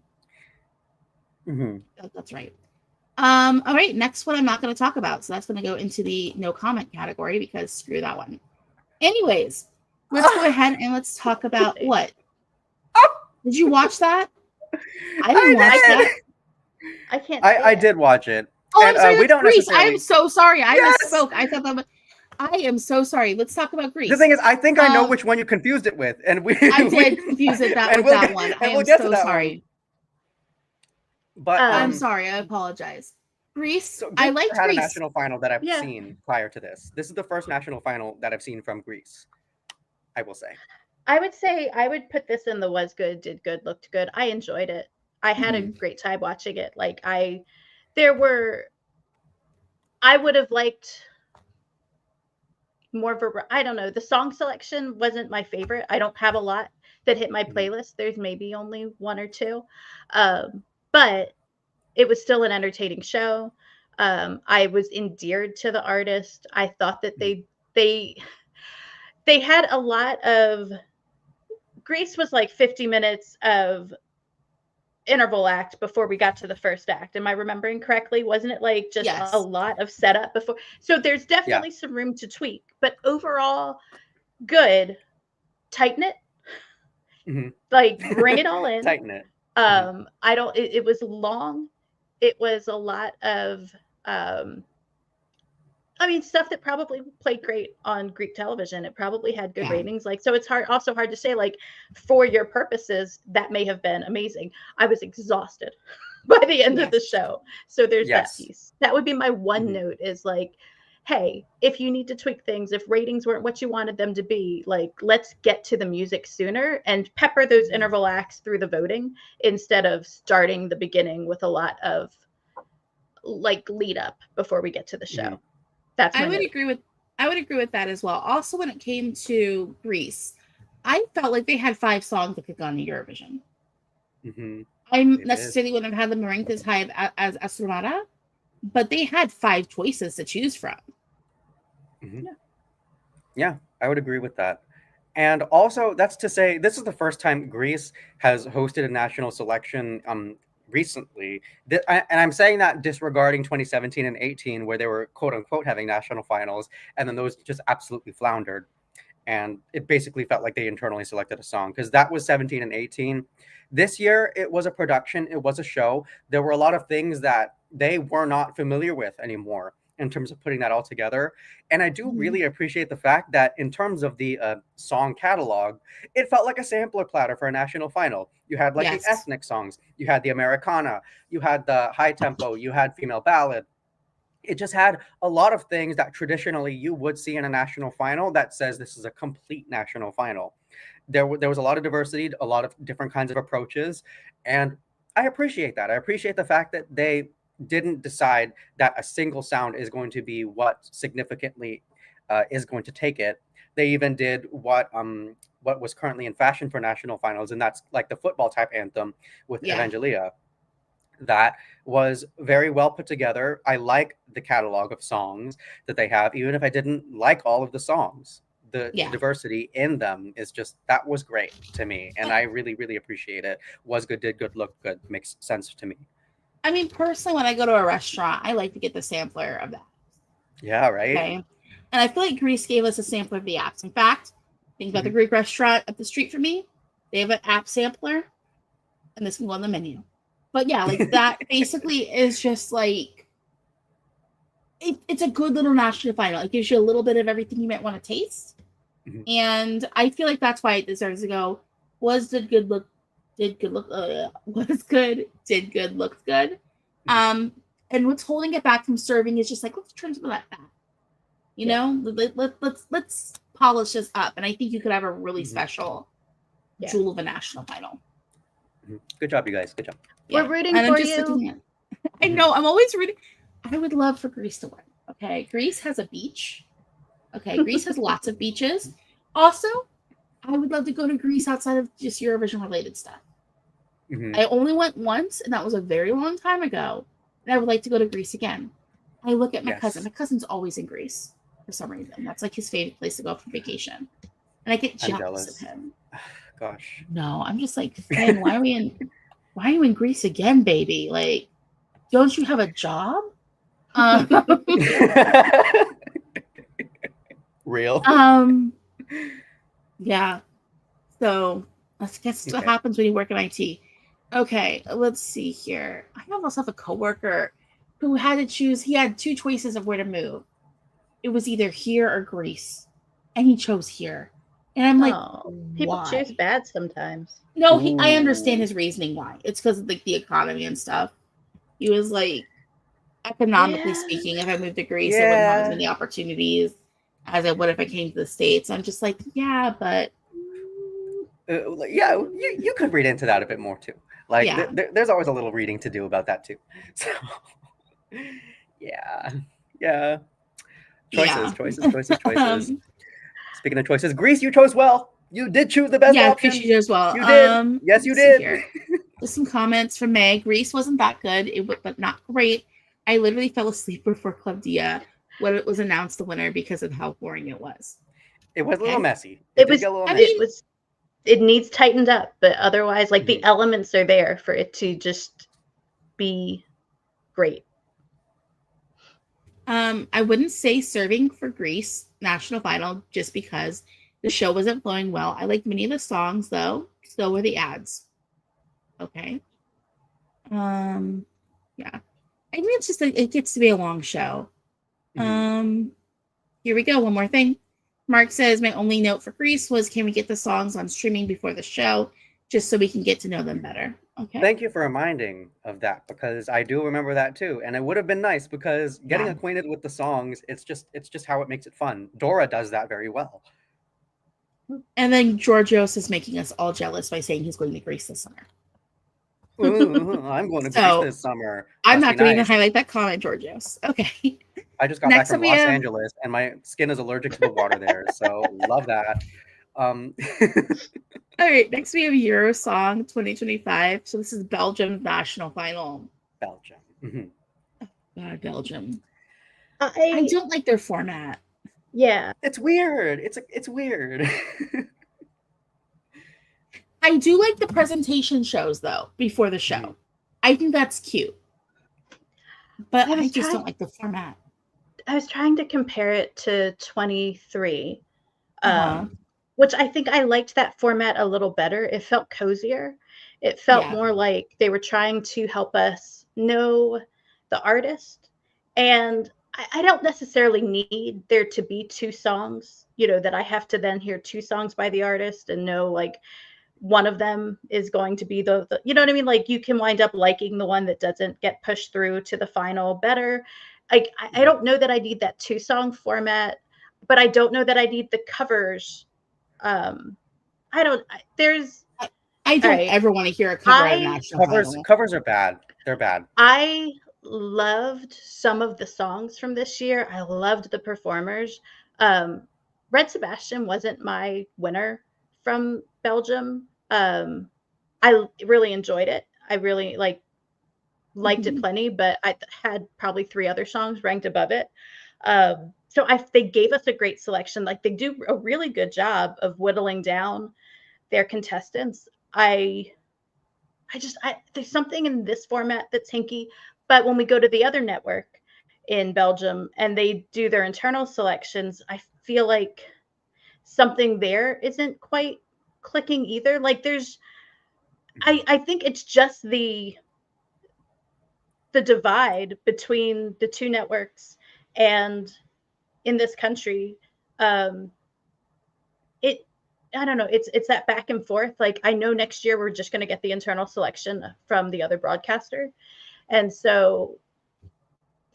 That's right. All right, next one I'm not going to talk about, so that's going to go into the no comment category because screw that one. Anyways, let's go ahead and let's talk about what? Did you watch that? I didn't watch that. I can't. I did watch it. Oh, I'm sorry. We don't Greece. necessarily. I'm so sorry. I Yes! misspoke. I thought that. I am so sorry. Let's talk about Greece. The thing is, I think I know which one you confused it with, and I did confuse it with that one. I am so sorry. But I'm sorry. I apologize. Greece. So I liked had Greece. a national final that I've seen prior to this. This is the first national final that I've seen from Greece. I will say. I would say I would put this in the was good, did good, looked good. I enjoyed it. I had a great time watching it. Like I would have liked more I don't know. The song selection wasn't my favorite. I don't have a lot that hit my playlist. There's maybe only one or two. But it was still an entertaining show. I was endeared to the artist. I thought that they had a lot of Greece was like 50 minutes of interval act before we got to the first act. Am I remembering correctly? Wasn't it like just a lot of setup before? So there's definitely some room to tweak, but overall good. Tighten it. Like bring it all in. Tighten it. It was long. It was a lot of stuff that probably played great on Greek television. It probably had good ratings. Like, so it's also hard to say, like, for your purposes, that may have been amazing. I was exhausted by the end of the show. So there's that piece. That would be my one note is like, hey, if you need to tweak things, if ratings weren't what you wanted them to be, like, let's get to the music sooner and pepper those interval acts through the voting instead of starting the beginning with a lot of like lead up before we get to the show. That's I would agree with that as well. Also, when it came to Greece, I felt like they had 5 songs that could go on the Eurovision. I necessarily wouldn't have had them ranked as high as Astronaut, but they had 5 choices to choose from. Yeah, I would agree with that. And also, that's to say, this is the first time Greece has hosted a national selection recently. And I'm saying that disregarding 2017 and 18, where they were quote unquote having national finals, and then those just absolutely floundered. And it basically felt like they internally selected a song, because that was 17 and 18. This year, it was a production, it was a show. There were a lot of things that they were not familiar with anymore in terms of putting that all together. And I do really appreciate the fact that in terms of the song catalog, it felt like a sampler platter for a national final. You had like the ethnic songs, you had the Americana, you had the high tempo, you had female ballad. It just had a lot of things that traditionally you would see in a national final that says this is a complete national final. There was a lot of diversity, a lot of different kinds of approaches. And I appreciate that. I appreciate the fact that they didn't decide that a single sound is going to be what significantly is going to take it. They even did what was currently in fashion for national finals, and that's like the football type anthem with Evangelia. That was very well put together. I like the catalog of songs that they have, even if I didn't like all of the songs. The diversity in them is just, that was great to me, and I really, really appreciate it. Was good, did good, looked good. Makes sense to me. I mean, personally, when I go to a restaurant, I like to get the sampler of that. Yeah, right. Okay. And I feel like Greece gave us a sampler of the apps. In fact, think about the Greek restaurant up the street from me. They have an app sampler, and this can go on the menu. But yeah, like that basically is just like, it's a good little national final. It gives you a little bit of everything you might want to taste. And I feel like that's why it deserves to go. Was did good look was good, did good, looked good. And what's holding it back from serving is just like, let's turn some of that fat. You know, let's polish this up. And I think you could have a really special jewel of a national final. Good job, you guys. Good job. We're rooting for you. I know, I'm always rooting. I would love for Greece to win. Okay, Greece has a beach. Okay, Greece has lots of beaches. Also, I would love to go to Greece outside of just Eurovision related stuff. I only went once, and that was a very long time ago. And I would like to go to Greece again. I look at my cousin. My cousin's always in Greece for some reason. That's like his favorite place to go for vacation. And I get jealous of him. Gosh. No, I'm just like, Finn, why are you in Greece again, baby? Like, don't you have a job? Real. Yeah. So let's guess what Okay. happens when you work in IT. Okay, let's see here. I almost have a coworker who had to choose. He had two choices of where to move. It was either here or Greece, and he chose here. And I'm like, Oh, people why? choose bad sometimes. No, I understand Ooh. his reasoning why. It's because of like the economy and stuff. He was like, economically Yeah. speaking, if I moved to Greece, I wouldn't have as Yeah. many opportunities as I would if I came to the States. I'm just like, yeah, but Yeah, you could read into that a bit more too. Like yeah. there's always a little reading to do about that too. So yeah. Yeah. Choices. Speaking of choices, Greece, you chose well. You did choose the best Yeah, option. Greece you as well. You did. Yes, you let's see did. here. There's some comments from May. Greece wasn't that good, but not great. I literally fell asleep before Club Dia when it was announced the winner because of how boring it was. It was a little messy. It did was. get a little I messy. mean, it needs tightened up, but otherwise, like the elements are there for it to just be great. I wouldn't say serving for Greece national final just because the show wasn't flowing well. I liked many of the songs though. So were the ads. Okay. Yeah. I think it's just it gets to be a long show. Here we go. One more thing. Mark says my only note for Greece was, can we get the songs on streaming before the show, just so we can get to know them better? Okay. Thank you for reminding of that, because I do remember that too, and it would have been nice because getting acquainted with the songs, it's just how it makes it fun. Dora does that very well. And then Georgios is making us all jealous by saying he's going to Greece this summer. Ooh, I'm going to Greece this summer. I'm not going to highlight that comment, Georgios. Okay. I just got back from Los Angeles, and my skin is allergic to the water there, so love that. All right, next we have Eurosong 2025. So this is Belgium's national final. Belgium. Belgium. I don't like their format. Yeah, it's weird. It's weird. I do like the presentation shows though before the show. I think that's cute, but I just don't like the format. I was trying to compare it to 23, which I think I liked that format a little better. It felt cozier. It felt more like they were trying to help us know the artist. And I don't necessarily need there to be two songs, that I have to then hear two songs by the artist and know like one of them is going to be the you know what I mean? Like you can wind up liking the one that doesn't get pushed through to the final better. I don't know that I need that 2-song format, but I don't know that I need the covers. I don't ever want to hear a cover at a national final. Covers are bad. They're bad. I loved some of the songs from this year. I loved the performers. Red Sebastian wasn't my winner from Belgium. I really enjoyed it. I really liked it plenty, but I had probably 3 other songs ranked above it. So they gave us a great selection. Like they do a really good job of whittling down their contestants. There's something in this format that's hinky, but when we go to the other network in Belgium and they do their internal selections, I feel like something there isn't quite clicking either. Like I think it's just the divide between the two networks and in this country. I don't know. It's that back and forth. Like I know next year we're just going to get the internal selection from the other broadcaster, and so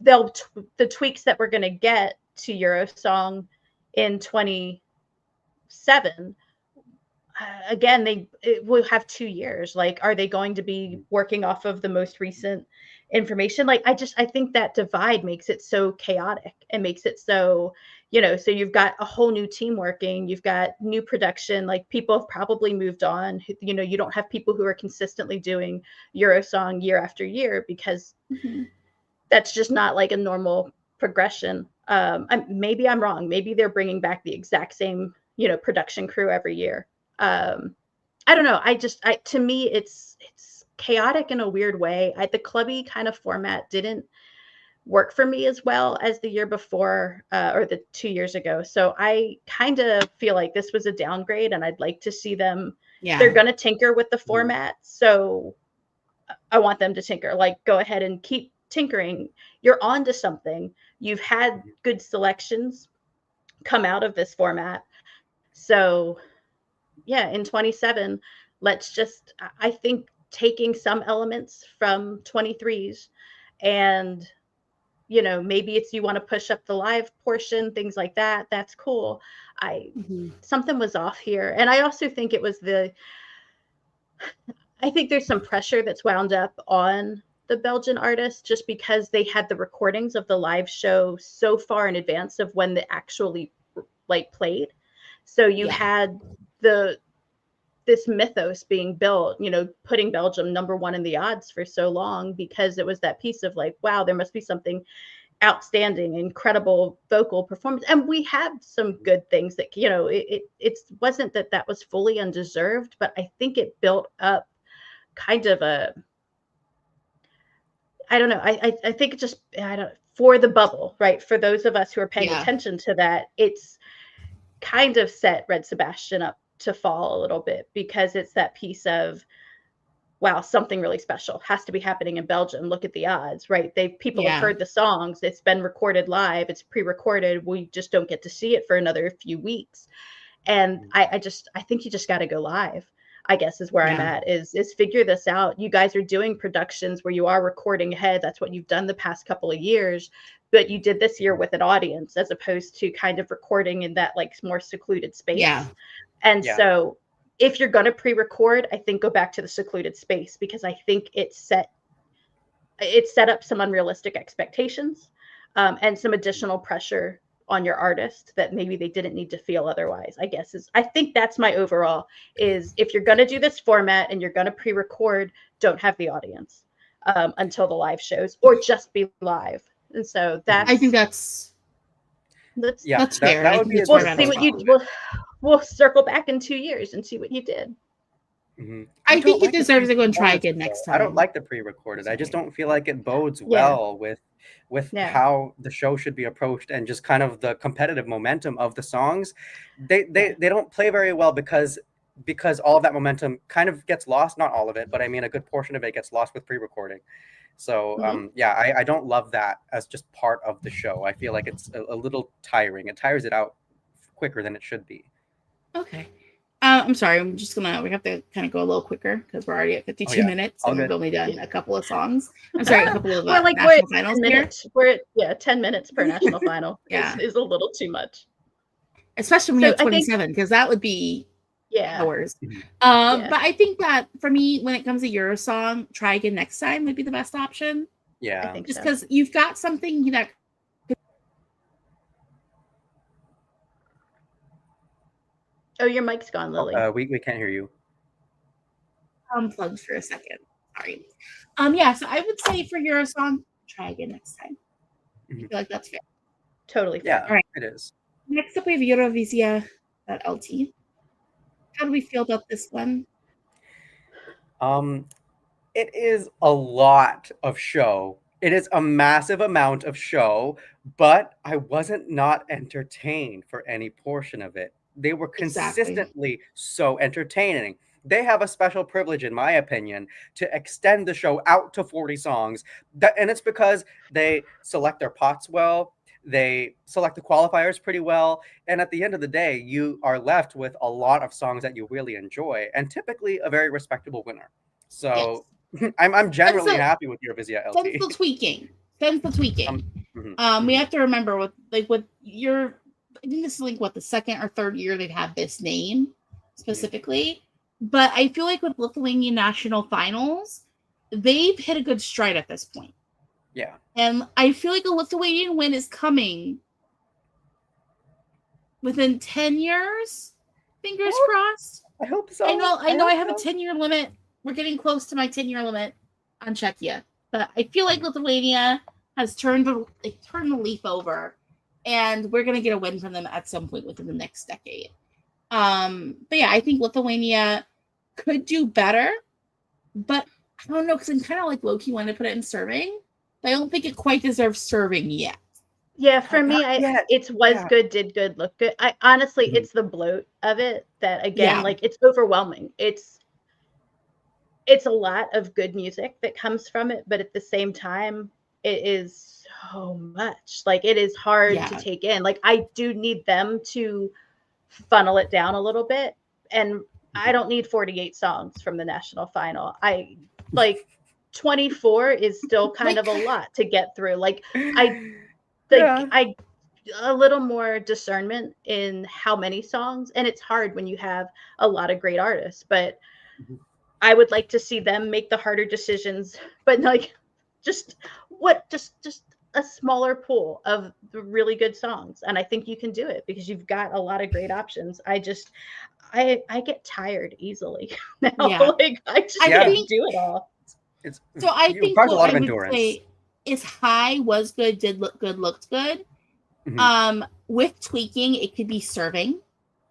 the tweaks that we're going to get to Eurosong in 27. Again, it will have 2 years. Like, are they going to be working off of the most recent information? Like, I think that divide makes it so chaotic and makes it so, so you've got a whole new team working, you've got new production, like people have probably moved on, you don't have people who are consistently doing Eurosong year after year because that's just not like a normal progression. Maybe I'm wrong. Maybe they're bringing back the exact same, production crew every year. I don't know. To me, it's chaotic in a weird way. The clubby kind of format didn't work for me as well as the year before or the 2 years ago. So I kind of feel like this was a downgrade, and I'd like to see them. Yeah. They're going to tinker with the format. So I want them to tinker. Like, go ahead and keep tinkering. You're on to something. You've had good selections come out of this format. So yeah, in 27, let's just, I think, taking some elements from 23s and, you know, maybe it's you want to push up the live portion, things like that. That's cool. Something was off here. And I also think it was I think there's some pressure that's wound up on the Belgian artists just because they had the recordings of the live show so far in advance of when they actually like played. So you had this mythos being built, you know, putting Belgium #1 in the odds for so long because it was that piece of like, wow, there must be something outstanding, incredible vocal performance. And we had some good things that, you know, it wasn't that was fully undeserved, but I think it built up kind of I don't know. I think it just, for the bubble, right? For those of us who are paying attention to that, it's kind of set Red Sebastian up to fall a little bit because it's that piece of, wow, something really special has to be happening in Belgium. Look at the odds, right? People have heard the songs. It's been recorded live. It's pre-recorded. We just don't get to see it for another few weeks. And I think you just got to go live, I guess, is where I'm at, is figure this out. You guys are doing productions where you are recording ahead. That's what you've done the past couple of years, but you did this year with an audience as opposed to kind of recording in that like more secluded space. And so if you're going to pre-record, I think go back to the secluded space because I think it set up some unrealistic expectations and some additional pressure on your artist that maybe they didn't need to feel otherwise, I guess. I think that's my overall is if you're going to do this format and you're going to pre-record, don't have the audience until the live shows or just be live. And so I think that's fair. That would be we'll see what you we'll circle back in 2 years and see what you did. I think it deserves to go and try again next time. I don't like the pre-recorded. I just don't feel like it bodes well with how the show should be approached and just kind of the competitive momentum of the songs. They don't play very well because all of that momentum kind of gets lost. Not all of it, but I mean a good portion of it gets lost with pre-recording. So I don't love that as just part of the show. I feel like it's a little tiring. It tires it out quicker than it should be. Okay. I'm sorry. We have to kind of go a little quicker because we're already at 52 minutes and we've only done a couple of songs. I'm sorry, a couple of national finals here. We're at 10 minutes per national final. Is a little too much. Especially when you have 27, because that would be hours. But I think that for me, when it comes to Eurosong, Try Again Next Time would be the best option. Yeah. I think just because you've got something that. Oh, your mic's gone, Lily. We can't hear you. Unplugged for a second. Sorry. So I would say for Eurosong, Try Again Next Time. I feel like that's fair. Totally fair. Yeah, all right. It is. Next up, we have Eurovizija.LT. How do we feel about this one? It is a lot of show. It is a massive amount of show, but I wasn't not entertained for any portion of it. They were consistently so entertaining. They have a special privilege, in my opinion, to extend the show out to 40 songs. And it's because they select their pots well. They select the qualifiers pretty well. And at the end of the day, you are left with a lot of songs that you really enjoy and typically a very respectable winner. So I'm generally happy with Eurovizija.LT. Sense the tweaking. We have to remember with your, I think this is like the second or third year they've had this name specifically. But I feel like with Lithuanian national finals, they've hit a good stride at this point. Yeah. And I feel like a Lithuanian win is coming within 10 years. Fingers crossed. I hope so. I know I have a 10-year limit. We're getting close to my 10-year limit on Czechia. But I feel like Lithuania has turned the leaf over. And we're going to get a win from them at some point within the next decade. But yeah, I think Lithuania could do better. But I don't know, because I'm kind of like low-key wanting to put it in serving. But I don't think it quite deserves serving yet. Yeah, for me, it's was Yeah. good, did good, look good. I honestly, Mhm. it's the bloat of it that again, Yeah. like it's overwhelming. It's a lot of good music that comes from it, but at the same time, it is so much. Like it is hard to Yeah. take in. Like I do need them to funnel it down a little bit, and I don't need 48 songs from the national final. I like 24 is still kind of a lot to get through. Like I Yeah. I a little more discernment in how many songs, and it's hard when you have a lot of great artists, but Mhm. I would like to see them make the harder decisions, but like just just a smaller pool of the really good songs, and I think you can do it because you've got a lot of great options. I get tired easily now. Yeah. Like I just I Yeah. can't think do it all. It's so. I it think requires a what lot I of would endurance. say is high was good, did look good, looked good. Mhm. With tweaking, it could be serving.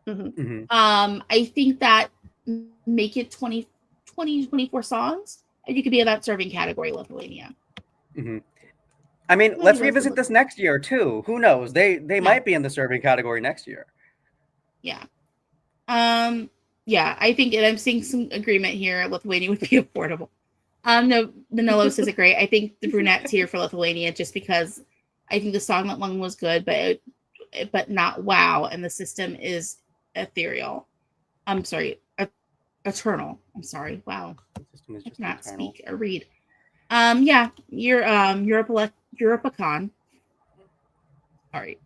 Mhm. Mhm. I think that make it 20, 24 songs, and you could be in that serving category, Lithuania. Mhm. I mean, Maybe let's less revisit than this next year too. Who knows? They Yeah. might be in the serving category next year. Yeah. Yeah, I think, and I'm seeing some agreement here. Lithuania would be affordable. No, Manolo says it great. I think the brunettes here for Lithuania, just because I think the song that one was good, but not wow, and the system is ethereal. I'm sorry, eternal. I'm sorry. Wow, The system is I just cannot eternal. speak or read. Yeah, you're Europacon. Sorry,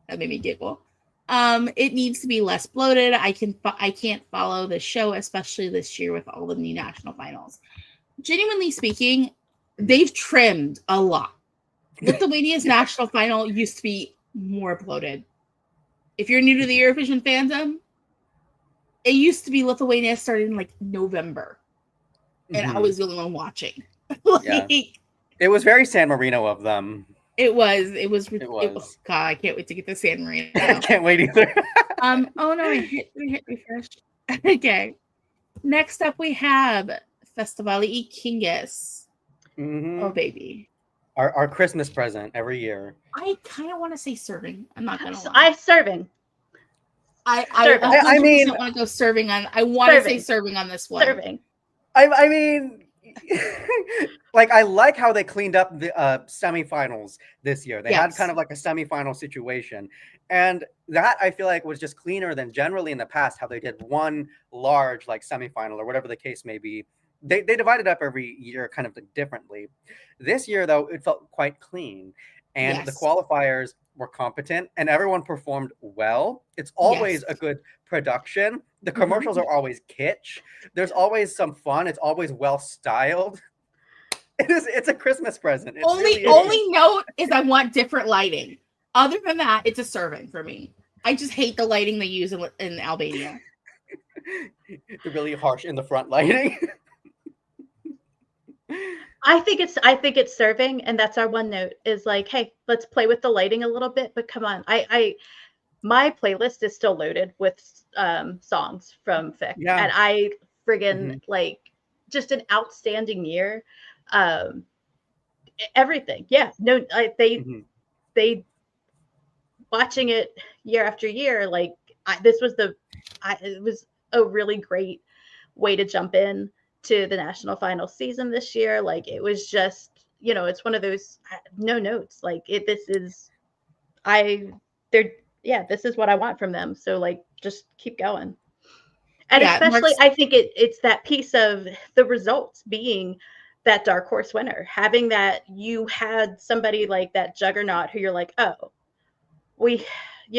that made me giggle. It needs to be less bloated. I can't follow the show, especially this year with all the new national finals. Genuinely speaking, they've trimmed a lot. Lithuania's national final used to be more bloated. If you're new to the Eurovision fandom, it used to be Lithuania started in like November, and I Mhm. was the only one watching. Like, Yeah. It was very San Marino of them. It was. was. God, I can't wait to get to San Marino. I can't wait either. Oh no, I hit refresh. Okay. Next up we have Festivali Këngës. Mhm. Oh baby. Our Christmas present every year. I kind of want to say serving. I'm not gonna So lie. serving. I Serving. 100% I mean, want to go serving on. I want to say Serving. serving on this one. Serving. I mean, like I like how they cleaned up the semifinals this year. They had Yes. kind of like a semifinal situation, and that I feel like was just cleaner than generally in the past. How they did one large like semifinal or whatever the case may be. They divided up every year kind of differently. This year though, it felt quite clean, and the Yes. qualifiers were competent and everyone performed well. It's always Yes. a good production. The commercials are always kitsch. There's always some fun. It's always well styled. It's a Christmas present. It really is. Only note is I want different lighting. Other than that, it's a serving for me. I just hate the lighting they use in Albania. The really harsh in the front lighting. I think it's serving, and that's our one note is like, hey, let's play with the lighting a little bit, but come on. My playlist is still loaded with songs from Fick. Yeah. And I friggin' like just an outstanding year. Everything. Yeah. No, they watching it year after year, like it was a really great way to jump in to the national final season this year. Like it was just, it's one of those no notes. Like this is this is what I want from them. So like just keep going. And Yeah, especially I think it's that piece of the results being that dark horse winner, having that you had somebody like that juggernaut who you're like, oh, we,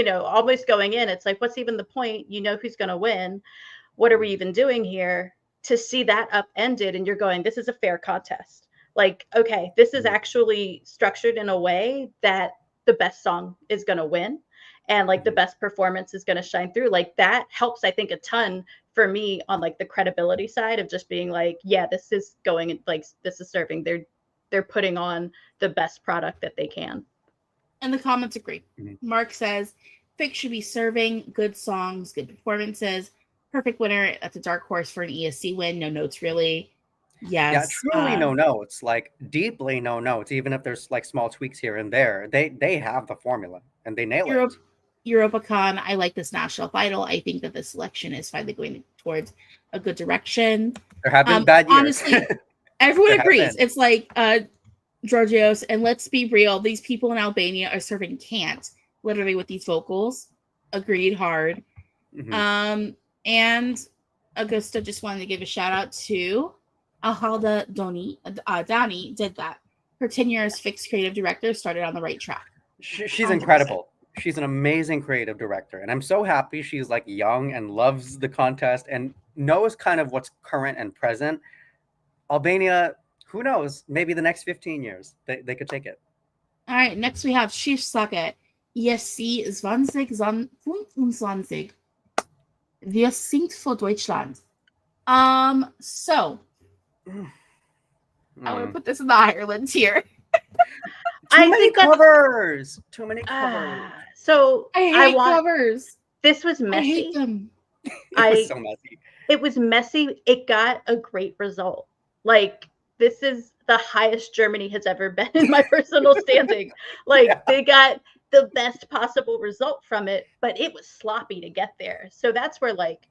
almost going in, it's like, what's even the point? You know who's going to win. What are we even doing here? To see that upended and you're going, this is a fair contest. Like, okay, this is actually structured in a way that the best song is going to win and like the best performance is going to shine through. Like that helps, I think, a ton for me on like the credibility side of just being like, yeah, this is going, like, this is serving. They're putting on the best product that they can. And the comments agree. Mark says, Fick should be serving good songs, good performances. Perfect winner. That's a dark horse for an ESC win. No notes, really. Yes. Yeah, truly no notes, like deeply no notes, even if there's like small tweaks here and there. They have the formula and they nail Europe, it. EuropaCon, I like this national final. I think that this selection is finally going towards a good direction. There have been bad years. Honestly, everyone There have agrees. been. It's like Georgios, and let's be real, these people in Albania are serving cant, literally, with these vocals. Agreed hard. Mhm. And Augusta just wanted to give a shout out to Ahalda Dani did that. Her 10 years fixed creative director started on the right track. She's 100%. incredible. She's an amazing creative director, and I'm so happy she's like young and loves the contest and knows kind of what's current and present. Albania, who knows? Maybe the next 15 years they could take it. All right, next we have Schiefssache. ESC 2025. Wir singt für Deutschland. So I want to put this in the Ireland tier. Too many covers. Too many covers. So I hate covers. This was I messy. hate them. It was so messy. It was messy. It got a great result. Like, this is the highest Germany has ever been in my personal standing. Like, they got the best possible result from it, but it was sloppy to get there. So that's where, like,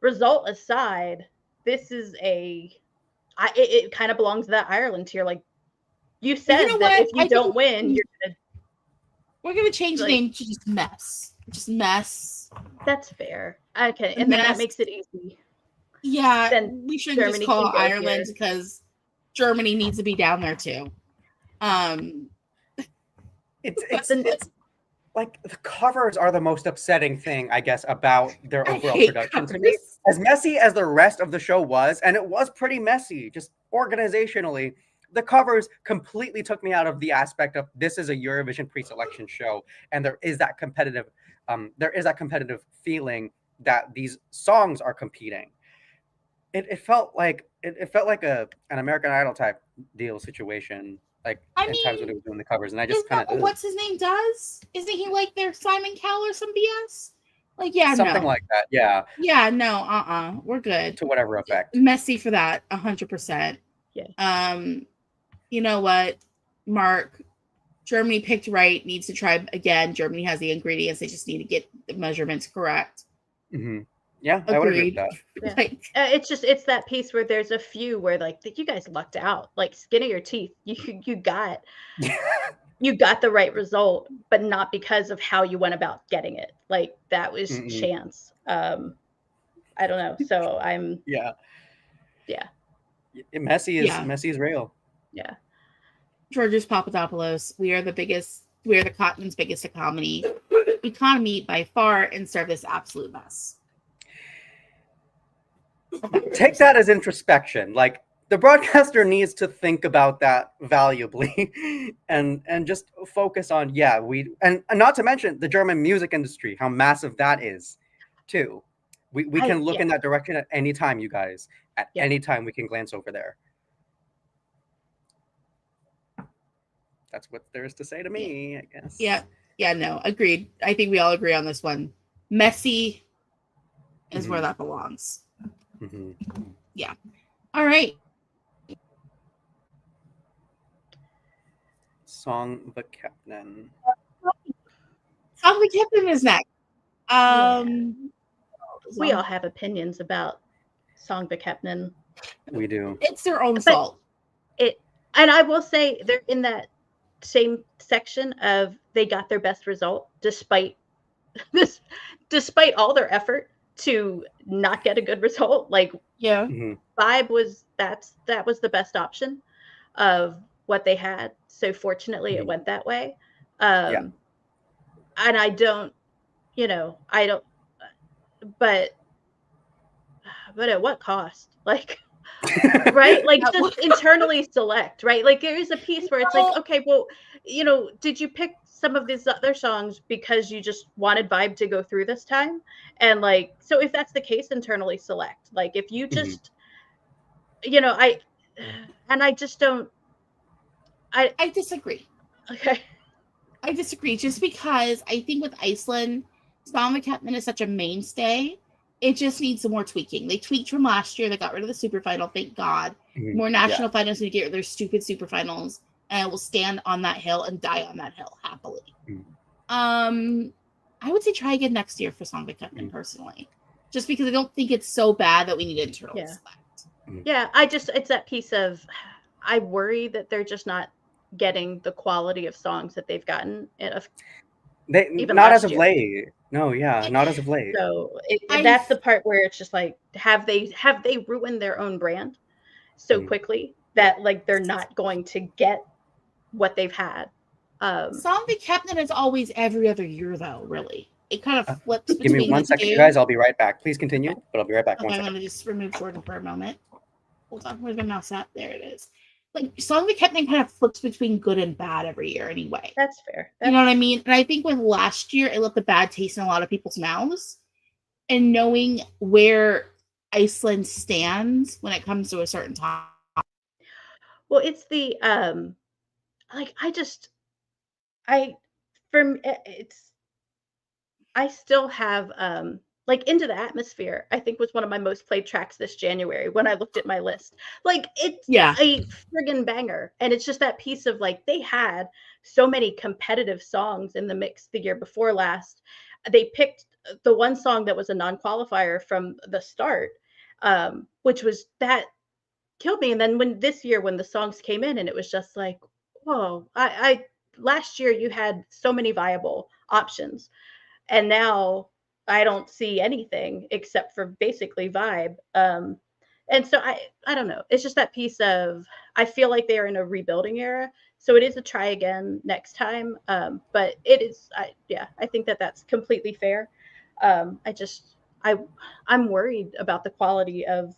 result aside, this is it kind of belongs to that Ireland tier. Like, you said that if you don't win, we're gonna change the name to just mess. Just mess. That's fair. Okay, and then that makes it easy. Yeah, then we shouldn't just call it Ireland because Germany needs to be down there too. It's like the covers are the most upsetting thing, I guess, about their overall production to me. As messy as the rest of the show was, and it was pretty messy, just organizationally, the covers completely took me out of the aspect of this is a Eurovision pre-selection show, and there is that competitive feeling that these songs are competing. It felt like an American Idol type deal situation. Like times when it was doing the covers, and I just kind of what's his name does? Isn't he like their Simon Cowell or some BS? Like something like that. Yeah. Yeah. No. We're good. To whatever effect. Messy for that. 100%. Yeah. You know what, Mark? Germany picked right. Needs to try again. Germany has the ingredients. They just need to get the measurements correct. Mm-hmm. Yeah, I would agree with that. Yeah. Like, it's that piece where there's a few where like you guys lucked out, like skin of your teeth. You got the right result, but not because of how you went about getting it. Like that was chance. I don't know. So I'm yeah. Messy is real. Yeah. Georgios Papadopoulos, we are the continent's biggest economy by far, and serve this absolute mess. Take that as introspection. Like the broadcaster needs to think about that valuably and just focus on and not to mention the German music industry, how massive that is too. We can look in that direction at any time, you guys. At any time we can glance over there. That's what there is to say to me, I guess. Yeah, no, agreed. I think we all agree on this one. Messy is where that belongs. Mm-hmm. Yeah. All right. Sångvakeppnen. Sångvakeppnen is next. We all have opinions about Sångvakeppnen. We do. It's their own fault. And I will say they're in that same section of they got their best result despite all their effort to not get a good result. Like vibe was that was the best option of what they had. So fortunately it went that way. And I don't but at what cost? Like right? Like just internally select, right? Like there is a piece where it's like, okay, well, did you pick some of these other songs because you just wanted vibe to go through this time? And like, so if that's the case, internally select. Like if you just, I just don't. I disagree. Okay. I disagree just because I think with Iceland, Sångvakeppnin is such a mainstay. It just needs some more tweaking. They tweaked from last year. They got rid of the super final, thank God. More national finals need to get rid of their stupid super finals, and I will stand on that hill and die on that hill happily. I would say try again next year for Song Captain personally, just because I don't think it's so bad that we need internal select. Yeah, it's that piece of, I worry that they're just not getting the quality of songs that they've gotten. Even not as of late. No, not as of late. So that's the part where it's just like, have they ruined their own brand so quickly that like they're not going to get what they've had? Song Captain is always every other year, though. Really, it kind of flips. Give me 1 second, you guys. I'll be right back. Please continue, but I'll be right back. Okay, I'm going to just remove Jordan for a moment. Hold on, where's my mouse at? There it is. Like, Song Captain kind of flips between good and bad every year anyway. That's fair. You know what I mean? And I think with last year, it left a bad taste in a lot of people's mouths. And knowing where Iceland stands when it comes to a certain time. Well, it's the, I still have, like Into the Atmosphere, I think was one of my most played tracks this January when I looked at my list. Like, it's a friggin' banger. And it's just that piece of like, they had so many competitive songs in the mix the year before last. They picked the one song that was a non-qualifier from the start, which was that killed me. And then this year when the songs came in and it was just like, whoa, last year you had so many viable options. And now I don't see anything except for basically vibe. And so I don't know. It's just that piece of, I feel like they're in a rebuilding era. So it is a try again next time. But it is, I think that's completely fair. I'm worried about the quality of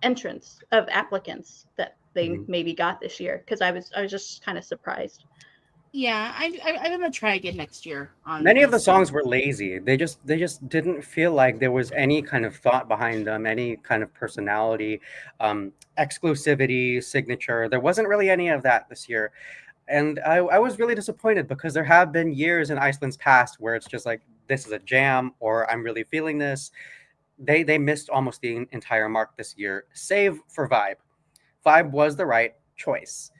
entrance of applicants that they maybe got this year. Cause I was just kind of surprised. Yeah, I'm gonna try again next year. Many of the songs were lazy. They just didn't feel like there was any kind of thought behind them, any kind of personality, exclusivity, signature. There wasn't really any of that this year. And I was really disappointed because there have been years in Iceland's past where it's just like, this is a jam, or I'm really feeling this. They missed almost the entire mark this year, save for Vibe. Vibe was the right choice.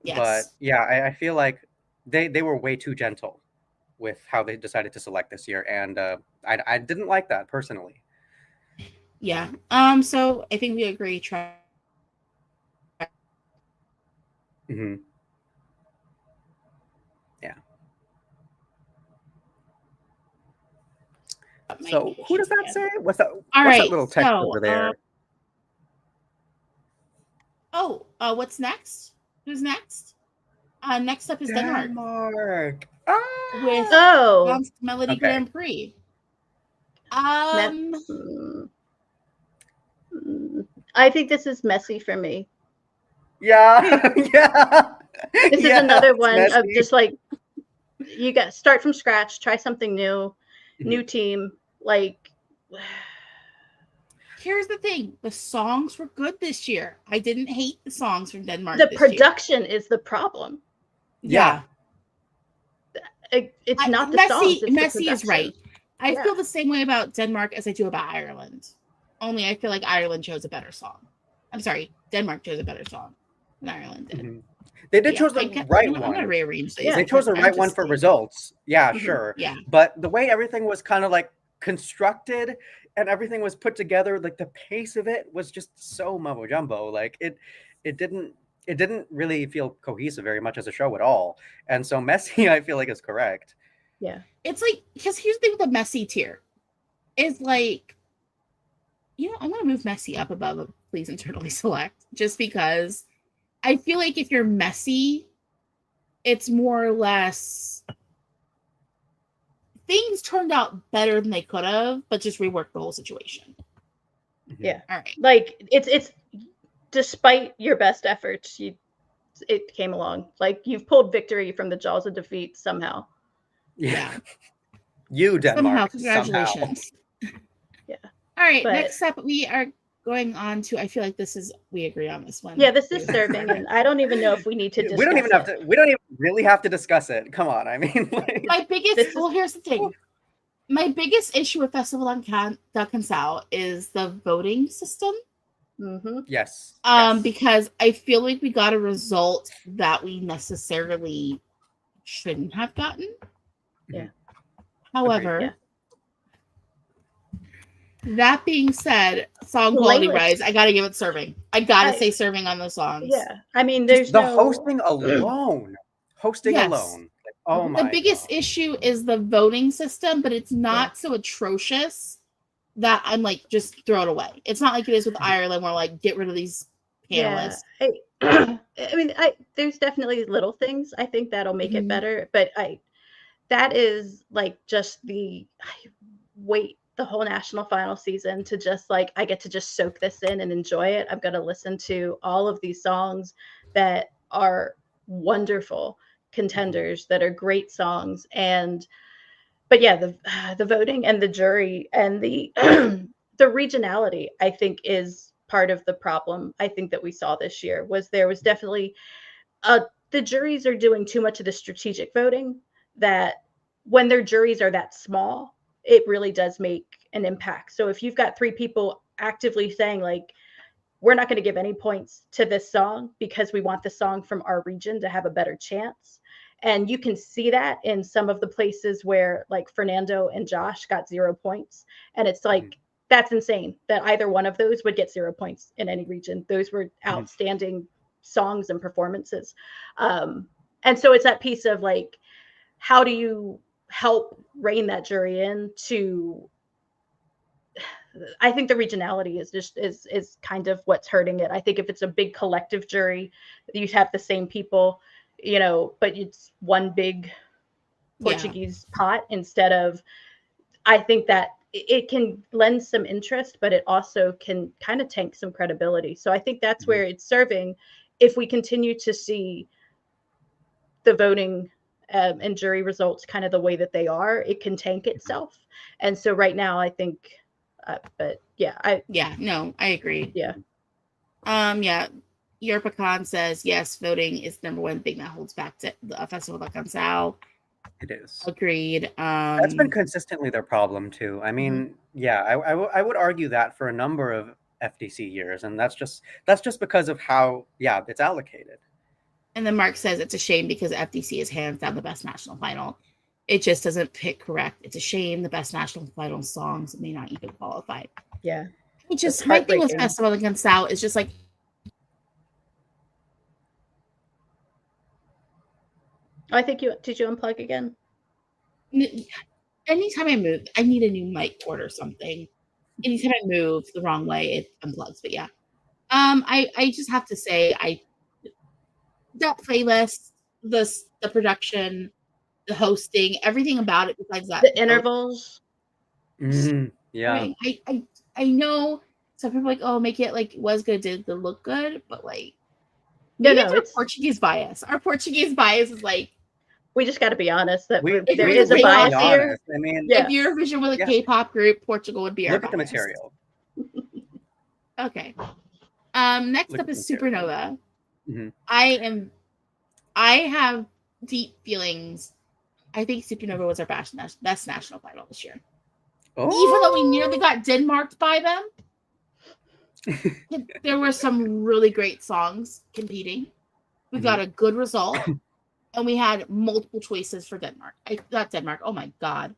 Yes. But yeah, I feel like they were way too gentle with how they decided to select this year. And I didn't like that personally. Yeah. So I think we agree. Try. Mm-hmm. Yeah. So who does that say? What's that? What's that little text over there? What's next? Who's next? Next up is Denmark. With Melody Grand Prix. I think this is messy for me. Yeah. Yeah. This is another one messy. Of just like, you got start from scratch, try something new, new team. Like, here's the thing: the songs were good this year. I didn't hate the songs from Denmark. The production is the problem. Yeah. It's not the songs. Messy is right. I feel the same way about Denmark as I do about Ireland. Only I feel like Ireland chose a better song. I'm sorry, Denmark chose a better song than Ireland did. They did choose the right one. I'm gonna rearrange these. They chose the right one for results. Yeah, sure. Yeah. But the way everything was kind of like constructed and everything was put together, like the pace of it was just so mumbo jumbo. Like it didn't really feel cohesive very much as a show at all. And so messy, I feel like, is correct. Yeah. It's like, because here's the thing with the messy tier. Is like, I'm going to move messy up above please internally select, just because I feel like if you're messy, it's more or less things turned out better than they could have, but just reworked the whole situation. Yeah. All right. Like it's despite your best efforts, it came along. Like you've pulled victory from the jaws of defeat somehow. Yeah. You, Denmark. Congratulations. Yeah. All right. Next up, we are going on to. I feel like we agree on this one. Yeah, this is serving, and I don't even know if we need to. We don't even really have to discuss it. Come on. I mean, my biggest. Well, here's the thing. My biggest issue with Festival del Cansao is the voting system. Mm-hmm. Yes. Yes. Because I feel like we got a result that we necessarily shouldn't have gotten. Yeah. However, Yeah. that being said, song quality rise, I gotta give it serving. I gotta say serving on those songs. Yeah, I mean, there's the hosting alone. Hosting alone. Like, oh my The biggest issue is the voting system, but it's not so atrocious that I'm like, just throw it away. It's not like it is with Ireland, where like get rid of these panelists. Yeah, I mean, there's definitely little things I think that'll make it better, but that is like just wait the whole national final season to just like I get to just soak this in and enjoy it. I'm going to listen to all of these songs that are wonderful contenders, that are great songs, but yeah, the voting and the jury and the the regionality, I think, is part of the problem. I think that we saw this year there was definitely the juries are doing too much of the strategic voting, that when their juries are that small, it really does make an impact. So if you've got 3 people actively saying like, we're not going to give any points to this song because we want the song from our region to have a better chance. And you can see that in some of the places where like Fernando and Josh got 0 points. And it's like, that's insane that either one of those would get 0 points in any region. Those were outstanding songs and performances. And so it's that piece of like, how do you help rein that jury in to, I think the regionality is kind of what's hurting it. I think if it's a big collective jury, you have the same people, but it's one big Portuguese pot instead of, I think that it can lend some interest, but it also can kind of tank some credibility. So I think that's where it's serving. If we continue to see the voting and jury results kind of the way that they are, it can tank itself. And so right now, I think, but yeah, I agree. Yeah. Europecan says yes, voting is number one thing that holds back to the Festival del Cansao. It is. Agreed. That's been consistently their problem too. I mean, I would argue that for a number of FDC years, and that's just because of how it's allocated. And then Mark says it's a shame because FDC is hands down the best national final. It just doesn't pick correct. It's a shame the best national final songs may not even qualify. Yeah. It just, my thing with Festival del Cansao is just like, I think did you unplug again? Anytime I move, I need a new mic cord or something. Anytime I move the wrong way, it unplugs. But yeah, I just have to say, that playlist, the production, the hosting, everything about it besides that, the intervals. Yeah, I know some people are like, oh, make it like it was good, did look good, but like, no, it's Portuguese bias. Our Portuguese bias is like, we just got to be honest that there is a bias here. I mean, if Eurovision was a K-pop group, Portugal would be our look at bias. the material. Okay. Next up is Supernova. I have deep feelings. I think Supernova was our best national final this year. Even though we nearly got Denmarked by them, there were some really great songs competing. We got a good result, and we had multiple choices for Denmark. Not Denmark. Oh my God,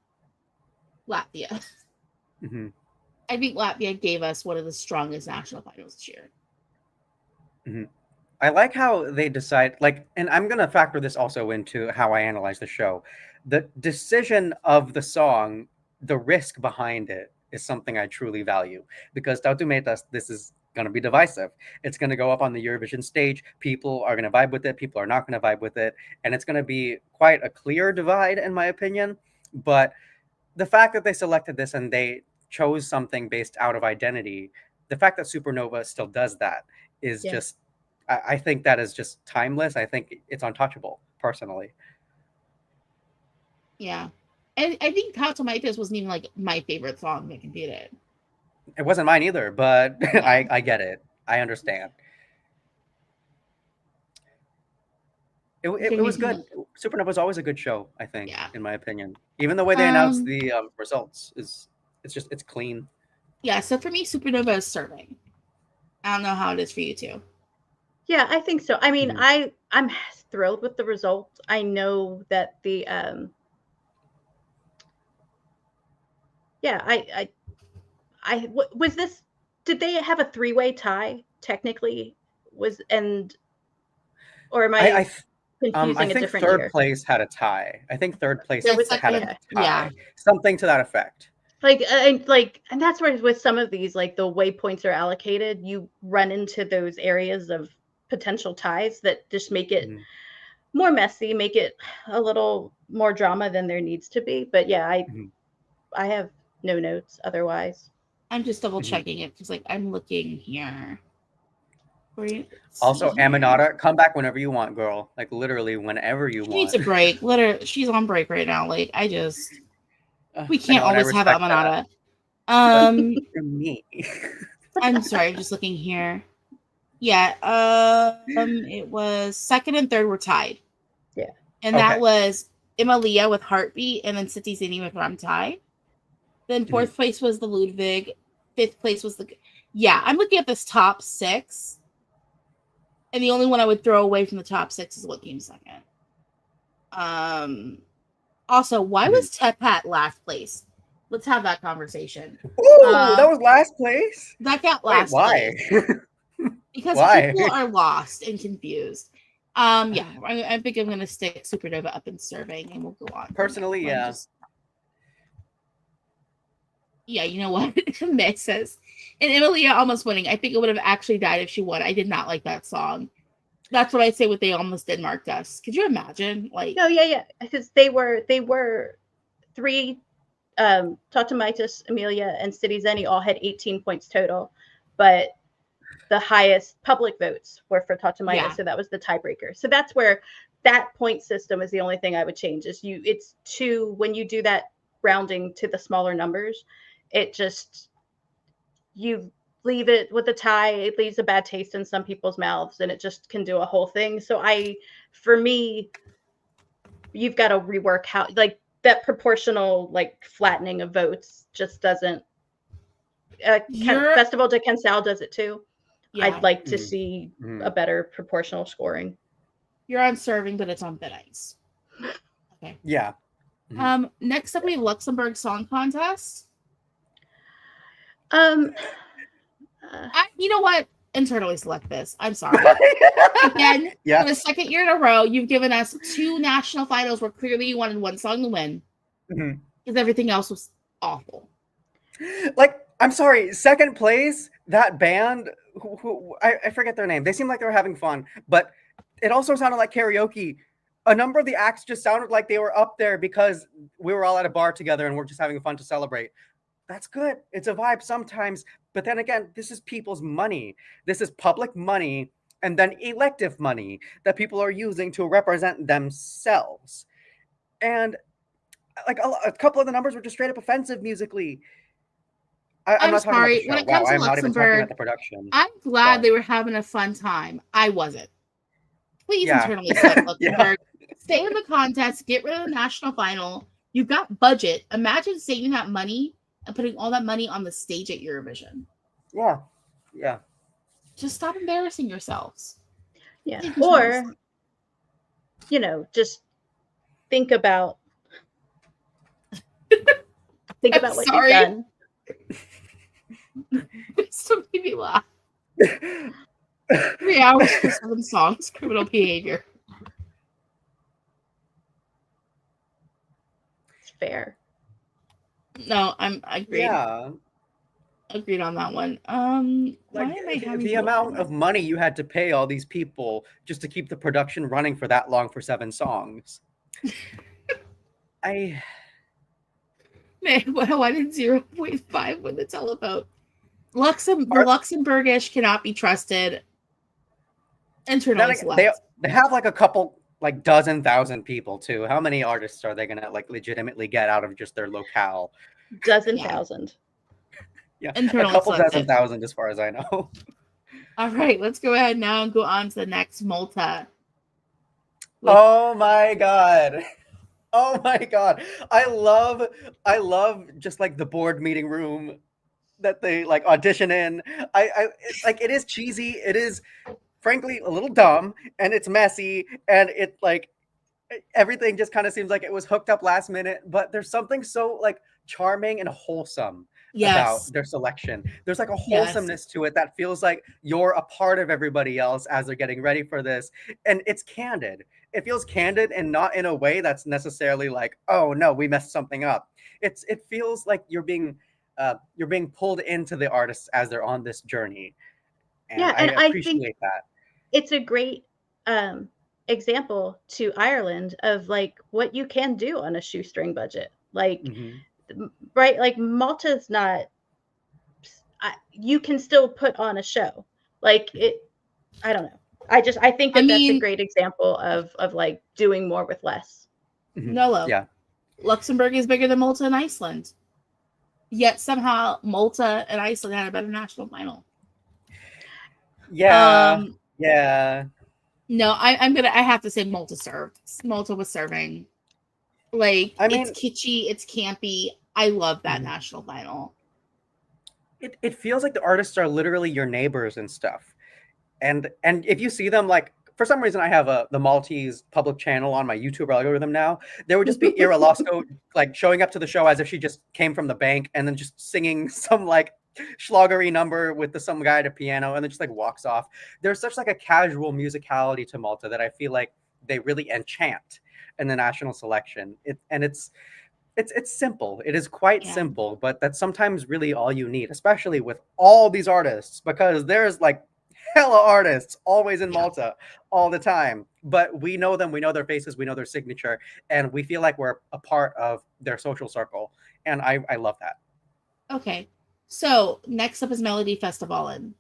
Latvia. I think Latvia gave us one of the strongest national finals this year. I like how they decide, and I'm going to factor this also into how I analyze the show. The decision of the song, the risk behind it, is something I truly value, because Tautu Metas, this is going to be divisive. It's going to go up on the Eurovision stage. People are going to vibe with it. People are not going to vibe with it. And it's going to be quite a clear divide, in my opinion. But the fact that they selected this and they chose something based out of identity, the fact that Supernova still does that is just, I think that is just timeless. I think it's untouchable, personally. Yeah. And I think Tautu Metas wasn't even like my favorite song that competed. It wasn't mine either, but I get it. I understand. It was good. Supernova was always a good show, I think, Yeah. in my opinion. Even the way they announced the results it's clean. Yeah, so for me, Supernova is serving. I don't know how it is for you two. Yeah, I think so. I mean, Mhm. I'm thrilled with the result. I know that the yeah, was this, did they have a three-way tie technically? Or am I I confusing a think different third year? place had a tie. I think third place There was had a okay. tie. Yeah. Something to that effect. And that's where with some of these, like the way points are allocated, you run into those areas of potential ties that just make it Mhm. more messy, make it a little more drama than there needs to be. But yeah, Mhm. I have no notes otherwise. I'm just double Mhm. checking it because, like, I'm looking here. Also, Aminata, come back whenever you want, girl. Like literally whenever you She want. needs a break. Literally, she's on break right now. Like, we I can't know, and I always have respect that. Aminata. For me. I'm sorry, I'm just looking here. Yeah, it was second and third were tied. Yeah. And Okay. that was Emilia with Heartbeat and then City Zini with Ram Tie. Then fourth place was the Ludwig. Fifth place was the... Yeah, I'm looking at this top 6. And the only one I would throw away from the top 6 is what came second. Also, why was Tepat last place? Let's have that conversation. Ooh, that was last place? That got Wait, last why? place. Because why? people are lost and confused. Yeah, I think I'm going to stick Supernova up in serving and we'll go on. Personally, yeah. Yeah, you know what? Meg says, and Emilia almost winning. I think it would have actually died if she won. I did not like that song. That's what I say with They Almost Did Mark Us. Could you imagine? Like, no, yeah. Because they were 3, Tautomaitis, Amelia, and City Zeni all had 18 points total. But the highest public votes were for Tautomaitis, so that was the tiebreaker. So that's where that point system is the only thing I would change. It's 2 when you do that rounding to the smaller numbers, it just, you leave it with a tie, it leaves a bad taste in some people's mouths, and it just can do a whole thing. So for me, you've got to rework how, like, that proportional, like, flattening of votes just doesn't. Festival de Cancel does it too. Yeah. I'd like to see a better proportional scoring. You're on serving, but it's on thin ice. Okay. Yeah. Next up, we have Luxembourg Song Contest. You know what? Internally select this. I'm sorry. Again, for the second year in a row, you've given us 2 national finals where clearly you wanted one song to win. Because everything else was awful. Like, I'm sorry, second place, that band, who I forget their name. They seemed like they were having fun, but it also sounded like karaoke. A number of the acts just sounded like they were up there because we were all at a bar together and we're just having fun to celebrate. That's good. It's a vibe sometimes. But then again, this is people's money. This is public money and then elective money that people are using to represent themselves. And like a couple of the numbers were just straight up offensive musically. I'm not talking about the show. When it comes to I'm not even talking Luxembourg, about the production. I'm glad they were having a fun time. I wasn't. Please internally select Luxembourg. Stay in the contest. Get rid of the national final. You've got budget. Imagine saving that money and putting all that money on the stage at Eurovision. Yeah. Yeah. Just stop embarrassing yourselves. Yeah. Or, just think about what you've done. So made me laugh. 3 hours for 7 songs. Criminal behavior. It's fair. No, I agreed. Yeah. Agreed on that one. Like the amount of money you had to pay all these people just to keep the production running for that long for 7 songs. Man, why did 0.5 win the televote? The Luxembourgish cannot be trusted. Internally select. They have like a couple, like dozen thousand people too. How many artists are they gonna like legitimately get out of just their locale? Dozen thousand. Yeah, a couple dozen thousand as far as I know. All right, let's go ahead now and go on to the next Malta. Oh my god. Oh my god. I love just like the board meeting room that they like audition in. Like it is cheesy. It is frankly a little dumb and it's messy and it like everything just kind of seems like it was hooked up last minute, but there's something so like charming and wholesome about Yes. their selection. There's like a Yes. wholesomeness to it that feels like you're a part of everybody else as they're getting ready for this. And it's candid. It feels candid and not in a way that's necessarily like, oh no, we messed something up. It feels like you're being pulled into the artists as they're on this journey. And Yeah, I and I think appreciate that. it's a great example to Ireland of like what you can do on a shoestring budget. Like, Hmm. right? Like Malta's not. You can still put on a show. Like it. I don't know. I think I that that's a mean, great example of like doing more with less. Hmm. Nolo. Yeah. Luxembourg is bigger than Malta and Iceland. Yet somehow Malta and Iceland had a better national final. Yeah. Yeah. No, I have to say Malta served. Malta was serving. Like I it's mean, kitschy, it's campy. I love that mhm. national final. It feels like the artists are literally your neighbors and stuff. And if you see them, like for some reason I have the Maltese public channel on my YouTube algorithm now. There would just be Ira Losco like showing up to the show as if she just came from the bank and then just singing some like schlagery number with some guy at a piano and then just like walks off. There's such like a casual musicality to Malta that I feel like they really enchant in the national selection. It's simple. It is quite Yeah. simple, but that's sometimes really all you need, especially with all these artists, because there's like hella artists always in Yeah. Malta all the time. But we know them, we know their faces, we know their signature, and we feel like we're a part of their social circle. And I love that. Okay. So next up is Melodifestivalen.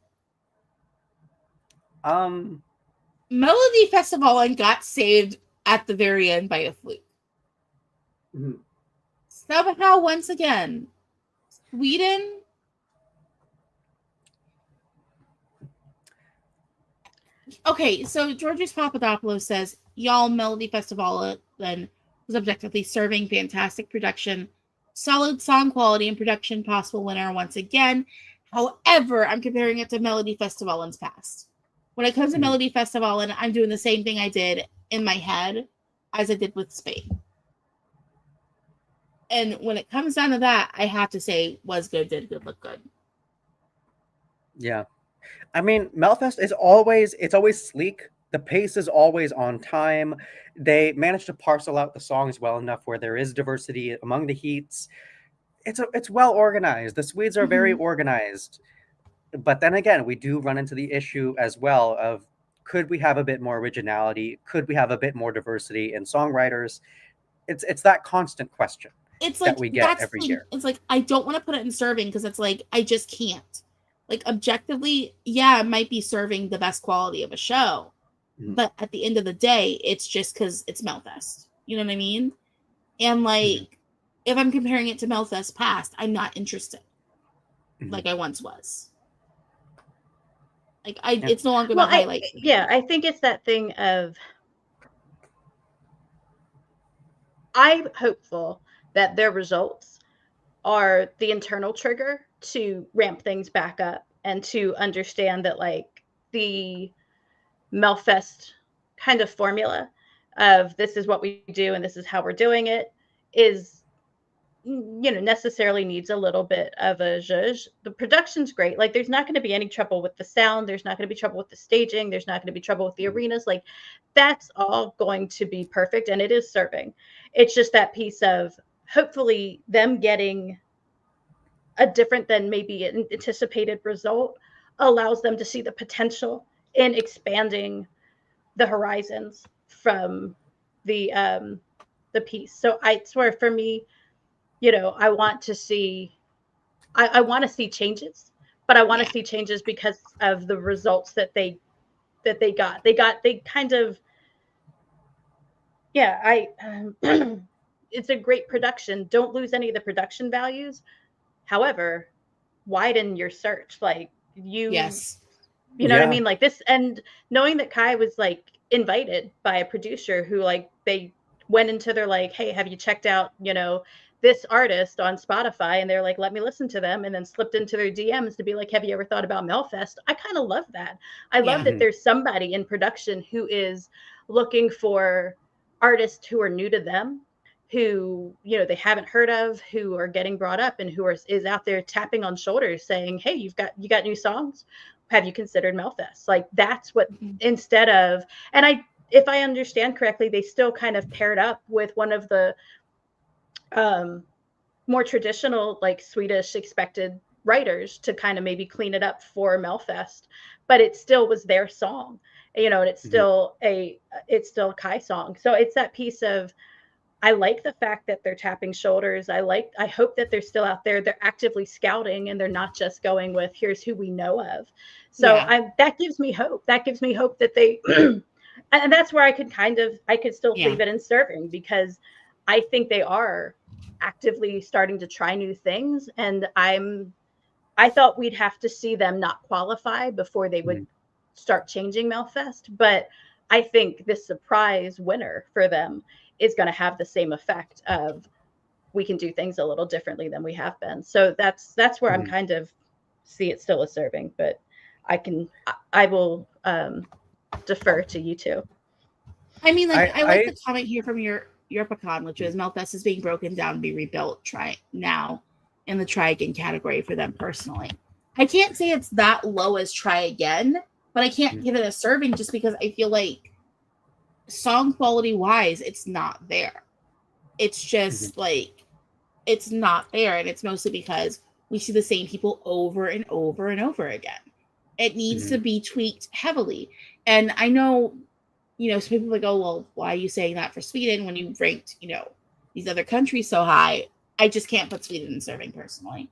Um, Melodifestivalen got saved at the very end by a fluke. mhm. Somehow, once again, Sweden. Okay, so Georgios Papadopoulos says, y'all, Melodifestivalen was objectively serving, fantastic production, solid song quality and production, possible winner once again. However, I'm comparing it to Melodifestivalen's past. When it comes to Mhm. Melodifestivalen, I'm doing the same thing I did in my head as I did with Spain. And when it comes down to that, I have to say, was good, did good, look good. Yeah. I mean, Melfest is always sleek. The pace is always on time. They manage to parcel out the songs well enough where there is diversity among the heats. It's well organized. The Swedes are very organized. But then again, we do run into the issue as well of could we have a bit more originality? Could we have a bit more diversity in songwriters? It's that constant question It's that like we get every year. It's like I don't want to put it in serving because it's like I just can't. Like objectively, yeah, it might be serving the best quality of a show, but at the end of the day, it's just because it's Melfest. You know what I mean? And like, if I'm comparing it to Melfest past, I'm not interested like I once was. Like it's no longer Well, the highlight. I think it's that thing of I'm hopeful that their results are the internal trigger to ramp things back up and to understand that like the Melfest kind of formula of this is what we do and this is how we're doing it is necessarily needs a little bit of a zhuzh. The production's great. Like there's not going to be any trouble with the sound. There's not going to be trouble with the staging. There's not going to be trouble with the arenas. Like that's all going to be perfect. And it is serving. It's just that piece of hopefully them getting a different than maybe an anticipated result allows them to see the potential in expanding the horizons from the piece. So I swear for me, I want to see I want to see changes, but I want to see changes because of the results that they got. They kind of it's a great production. Don't lose any of the production values. However, widen your search. Like you know what I mean? Like this, and knowing that Kai was like invited by a producer who like they went into their like, hey, have you checked out, you know, this artist on Spotify? And they're like, let me listen to them, and then slipped into their DMs to be like, have you ever thought about Melfest? I kind of love that. I love that there's somebody in production who is looking for artists who are new to them, who, you know, they haven't heard of, who are getting brought up, and who is out there tapping on shoulders saying, hey, you got new songs? Have you considered Melfest? Like that's what, instead of, and if I understand correctly, they still kind of paired up with one of the more traditional, like Swedish expected writers to kind of maybe clean it up for Melfest, but it still was their song, you know, and it's still it's still Kai song. So it's that piece of, I like the fact that they're tapping shoulders. I hope that they're still out there. They're actively scouting, and they're not just going with, here's who we know of. So that gives me hope. That gives me hope that they, and that's where I could still leave it in serving, because I think they are actively starting to try new things. And I thought we'd have to see them not qualify before they would start changing Melfest. But I think this surprise winner for them is going to have the same effect of, we can do things a little differently than we have been. So that's where I'm kind of see it still as serving, but I will defer to you two. I mean, like, I like the comment here from your pecan, which is Melfest is being broken down to be rebuilt now in the try again category for them personally. I can't say it's that low as try again, but I can't give it a serving just because I feel like song quality wise, it's not there. It's just like, it's not there. And it's mostly because we see the same people over and over and over again. It needs to be tweaked heavily. And I know, you know, some people like, oh, well, why are you saying that for Sweden when you ranked, you know, these other countries so high? I just can't put Sweden in serving personally.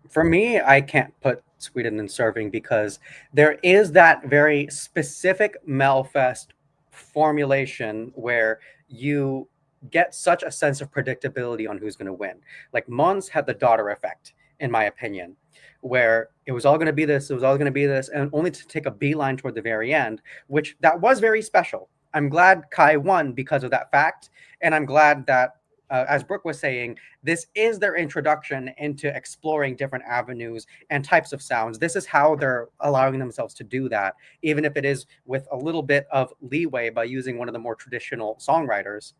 For me, I can't put Sweden in serving because there is that very specific Melfest formulation where you get such a sense of predictability on who's going to win. Like Mons had the daughter effect, in my opinion, where it was all going to be this, it was all going to be this, and only to take a beeline toward the very end, which that was very special. I'm glad Kai won because of that fact, and I'm glad that, as Brooke was saying, this is their introduction into exploring different avenues and types of sounds. This is how they're allowing themselves to do that, even if it is with a little bit of leeway by using one of the more traditional songwriters.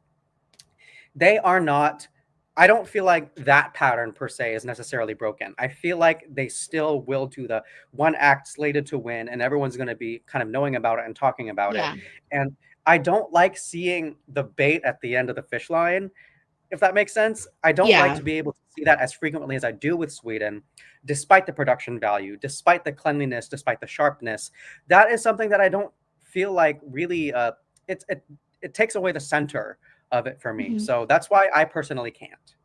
They are not, I don't feel like that pattern per se is necessarily broken. I feel like they still will do the one act slated to win, and everyone's going to be kind of knowing about it and talking about it. And I don't like seeing the bait at the end of the fish line, if that makes sense. I don't like to be able to see that as frequently as I do with Sweden, despite the production value, despite the cleanliness, despite the sharpness. That is something that I don't feel like really, it takes away the center of it for me. So that's why I personally can't.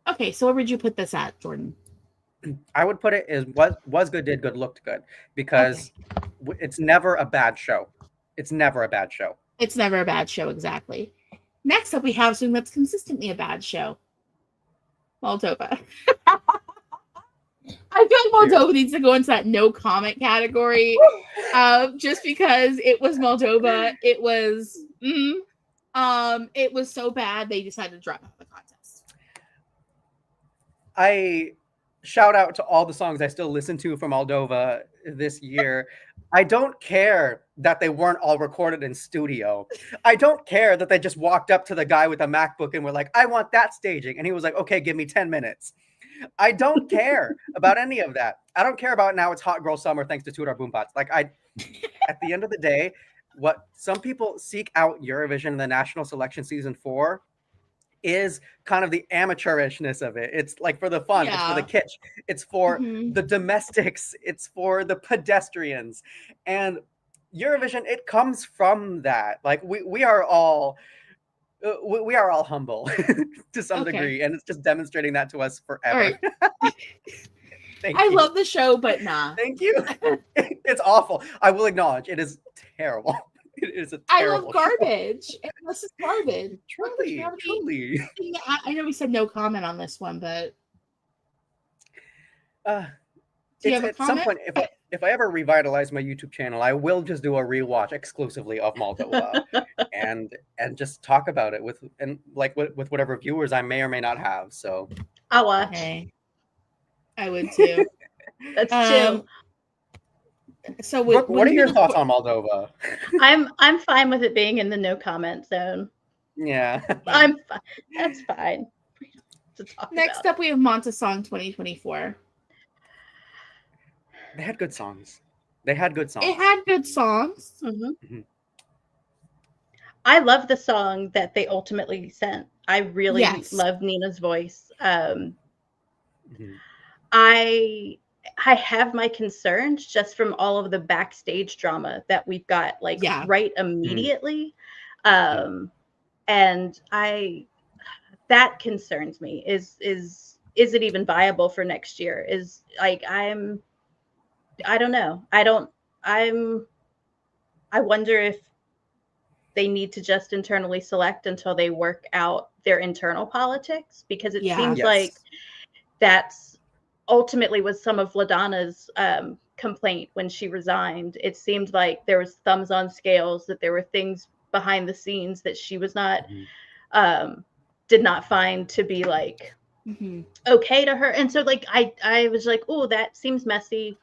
Okay, so where would you put this at, Jordan? I would put it as was good, did good, looked good, because it's never a bad show. It's never a bad show. It's never a bad show, exactly. Next up, we have something that's consistently a bad show. Moldova. I feel like Moldova needs to go into that no comment category, just because it was Moldova. It was, it was so bad they decided to drop out of the contest. I shout out to all the songs I still listen to from Moldova this year. I don't care that they weren't all recorded in studio. I don't care that they just walked up to the guy with a MacBook and were like, I want that staging. And he was like, okay, give me 10 minutes. I don't care about any of that. I don't care about now it's hot girl summer thanks to Tudor Boombots. Like at the end of the day, what some people seek out Eurovision in the national selection season for is kind of the amateurishness of it. It's like for the fun, it's for the kitsch, it's for the domestics, it's for the pedestrians. And Eurovision, it comes from that. Like we are all humble to some degree, and it's just demonstrating that to us forever. Right. I love the show, but nah. Thank you. It's awful. I will acknowledge it is terrible. It is a terrible I love garbage. This is garbage. Truly. I know we said no comment on this one, but do you have a comment? Some point, if I ever revitalize my YouTube channel, I will just do a rewatch exclusively of Moldova, and just talk about it with whatever viewers I may or may not have. So I'll watch. Okay. I would too. That's Um, two. So Brooke, what are when your we thoughts record- on Moldova? I'm fine with it being in the no comment zone. Yeah. I'm fine. That's fine. To talk Next about. up, we have Montesong 2024. They had good songs. They had good songs. It had good songs. Mhm. I love the song that they ultimately sent. I really Yes. love Nina's voice. Mhm. I have my concerns just from all of the backstage drama that we've got right immediately. And that concerns me. Is it even viable for next year? Is like I don't know. I wonder if they need to just internally select until they work out their internal politics, because it seems Yes. like that's ultimately was some of LaDonna's complaint when she resigned. It seemed like there was thumbs on scales, that there were things behind the scenes that she was not did not find to be like okay to her. And so like I was like, oh, that seems messy.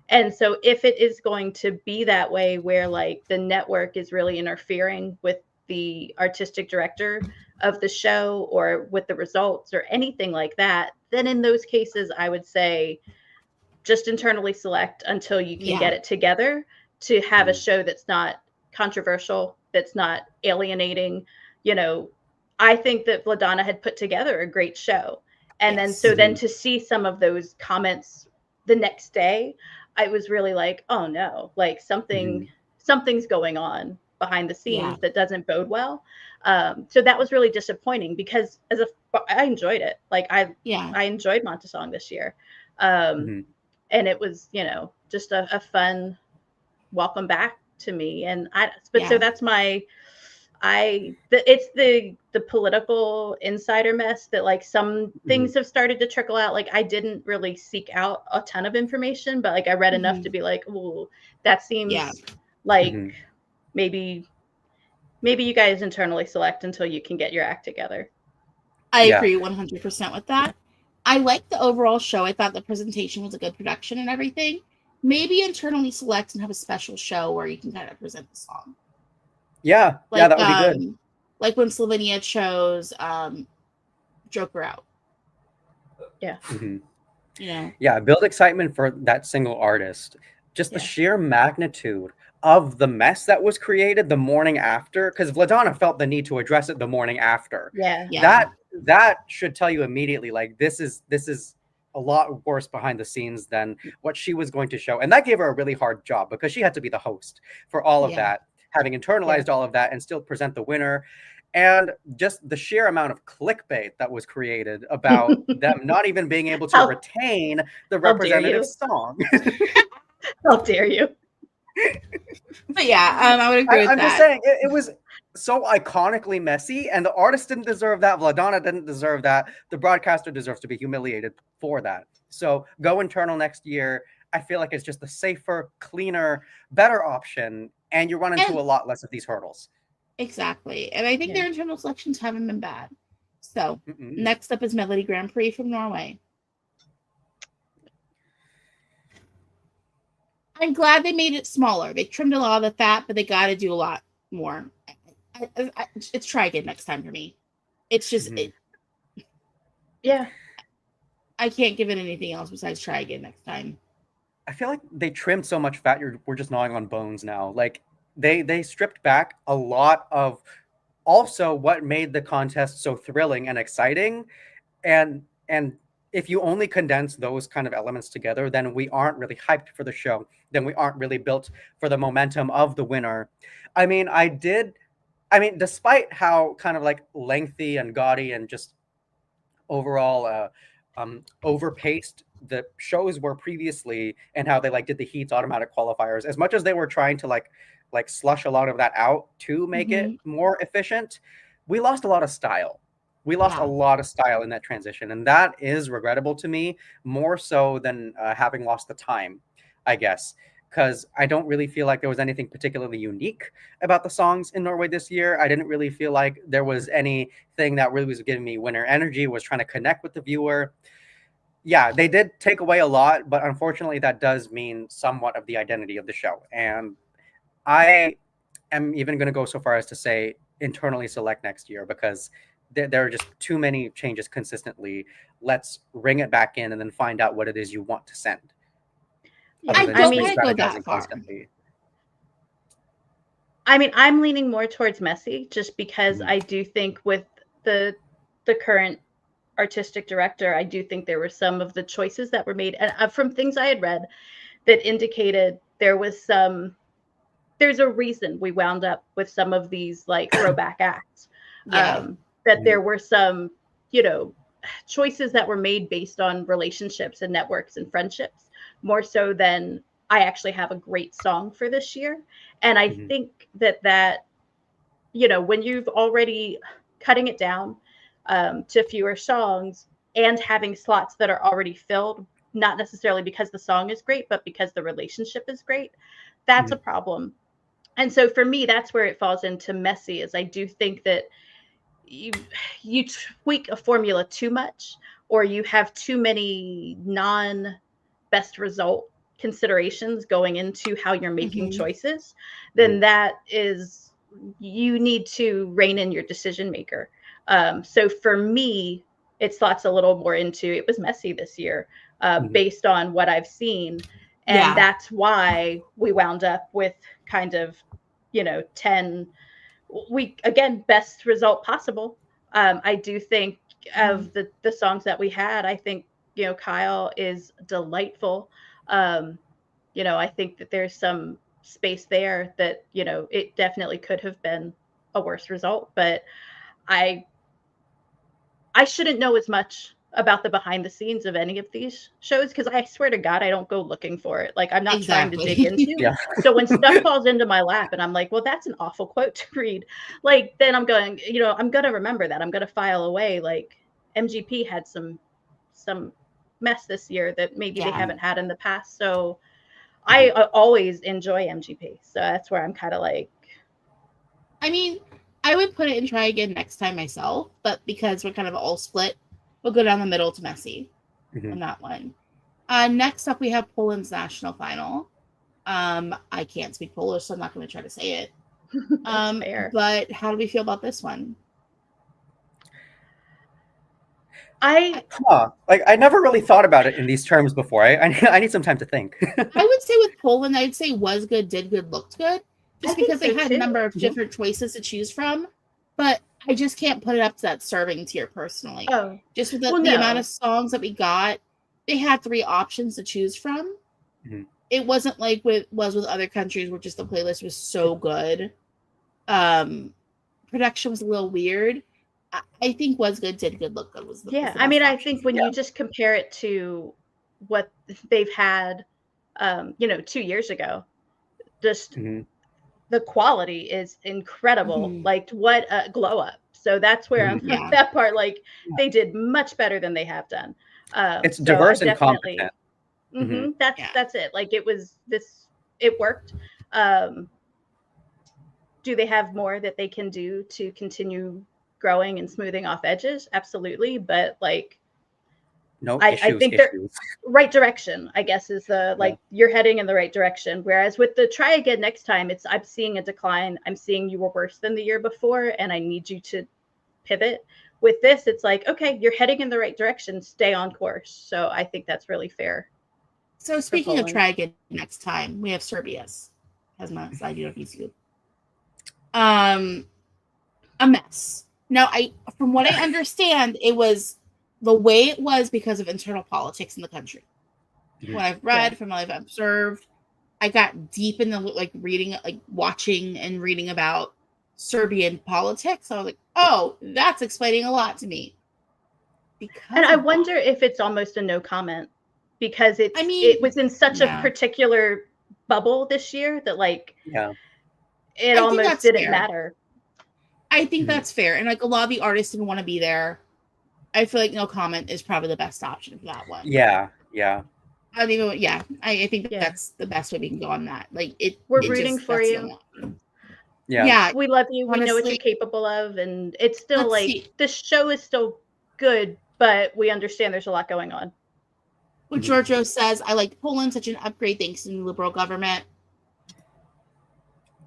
And so if it is going to be that way, where like the network is really interfering with the artistic director of the show or with the results or anything like that, then in those cases, I would say just internally select until you can get it together to have a show that's not controversial, that's not alienating. You know, I think that Vladana had put together a great show. And then then to see some of those comments the next day, I was really like, oh no, like something's going on behind the scenes that doesn't bode well. So that was really disappointing, because I enjoyed it. Like I enjoyed Montesong this year. And it was, just a fun welcome back to me. And so that's it's the political insider mess that like some things have started to trickle out. Like I didn't really seek out a ton of information, but like I read enough to be like, oh, that seems like maybe you guys internally select until you can get your act together. I agree 100% with that. I liked the overall show. I thought the presentation was a good production and everything. Maybe internally select and have a special show where you can kind of present the song. Yeah, like, that would be good. Like when Slovenia chose Joker Out. Yeah. Yeah, build excitement for that single artist. Just the sheer magnitude of the mess that was created the morning after, because Vladana felt the need to address it the morning after. That should tell you immediately, like this is a lot worse behind the scenes than what she was going to show. And that gave her a really hard job, because she had to be the host for all of that, having internalized all of that and still present the winner. And just the sheer amount of clickbait that was created about them not even being able to retain the representative song. How dare you? But I would agree with that. I'm just saying, it was so iconically messy, and the artist didn't deserve that. Vladana didn't deserve that. The broadcaster deserves to be humiliated for that. So go internal next year. I feel like it's just a safer, cleaner, better option, and you run into a lot less of these hurdles. Exactly. And I think their internal selections haven't been bad. So next up is Melody Grand Prix from Norway. I'm glad they made it smaller. They trimmed a lot of the fat, but they got to do a lot more. It's try again next time for me. It's just, I can't give it anything else besides try again next time. I feel like they trimmed so much fat, we're just gnawing on bones now. Like they stripped back a lot of also what made the contest so thrilling and exciting. And if you only condense those kind of elements together, then we aren't really hyped for the show. Then we aren't really built for the momentum of the winner. I mean, despite how kind of like lengthy and gaudy and just overall overpaced the shows were previously, and how they like did the heats automatic qualifiers, as much as they were trying to like slush a lot of that out to make it more efficient, we lost a lot of style. We lost a lot of style in that transition, and that is regrettable to me, more so than having lost the time. I guess, because I don't really feel like there was anything particularly unique about the songs in Norway this year. I didn't really feel like there was anything that really was giving me winter energy, was trying to connect with the viewer. Yeah, they did take away a lot, but unfortunately, that does mean somewhat of the identity of the show. And I am even going to go so far as to say internally select next year, because there are just too many changes consistently. Let's ring it back in and then find out what it is you want to send. I don't want to go that far. Constantly. I mean, I'm leaning more towards messy, just because I do think with the current artistic director, I do think there were some of the choices that were made, and from things I had read, that indicated there's a reason we wound up with some of these like throwback acts. That there were some, choices that were made based on relationships and networks and friendships, more so than I actually have a great song for this year. And I think that, when you've already cutting it down to fewer songs and having slots that are already filled, not necessarily because the song is great, but because the relationship is great, that's a problem. And so for me, that's where it falls into messy, is I do think that you tweak a formula too much, or you have too many non-best result considerations going into how you're making choices, then that is, you need to rein in your decision maker. So for me, it slots a little more into, it was messy this year, based on what I've seen. And that's why we wound up with kind of, 10, again, best result possible. I do think of the songs that we had, I think, Kyle is delightful. I think that there's some space there that, it definitely could have been a worse result, but I shouldn't know as much about the behind the scenes of any of these shows, because I swear to God, I don't go looking for it. Like, I'm not trying to dig into. So when stuff falls into my lap and I'm like, well, that's an awful quote to read, like, then I'm going, I'm going to remember that. I'm going to file away. Like, MGP had some mess this year that maybe they haven't had in the past. So I always enjoy MGP. So that's where I'm kind of like, I mean, I would put it in try again next time myself, but because we're kind of all split, we'll go down the middle to messy on that one. Next up, we have Poland's national final. I can't speak Polish, so I'm not going to try to say it. Fair. But how do we feel about this one? I never really thought about it in these terms before. I need some time to think. I would say with Poland, I'd say was good, did good, looked good, just because they had a number of different choices to choose from. But I just can't put it up to that serving tier personally. Just with the amount of songs that we got, they had 3 options to choose from. It wasn't like it was with other countries where just the playlist was so good. Production was a little weird. I think was good, did good, look good was the I mean, I think when you just compare it to what they've had, 2 years ago, just the quality is incredible. Like, what a glow up. So that's where I'm that part, like, they did much better than they have done. It's diverse and competent. That's it. Like, it worked. Do they have more that they can do to continue growing and smoothing off edges? Absolutely. But like, I think they're right direction, I guess, is the, like, you're heading in the right direction. Whereas with the try again next time, I'm seeing a decline. I'm seeing you were worse than the year before, and I need you to pivot. With this, it's like, okay, you're heading in the right direction, stay on course. So I think that's really fair. So speaking of try again next time, we have Serbia's has not side Eurovision. A mess. Now, from what I understand, it was the way it was because of internal politics in the country. What I've read, from what I've observed, I got deep in the reading, watching and reading about Serbian politics. So I was like, oh, that's explaining a lot to me. And I wonder if it's almost a no comment, because it was in such a particular bubble this year that it almost didn't matter. I think that's fair. And a lot of the artists didn't want to be there. I feel like no comment is probably the best option for that one. Yeah. I don't even. Yeah, I think Yeah. that's the best way we can go on that. Like We're it rooting just, for that's you. the one. Yeah. Yeah. We love you. We know what honestly, you're capable of, and it's still let's like see. the show is still good, but we understand there's a lot going on. What Giorgio says, I like Poland, such an upgrade thanks to the liberal government.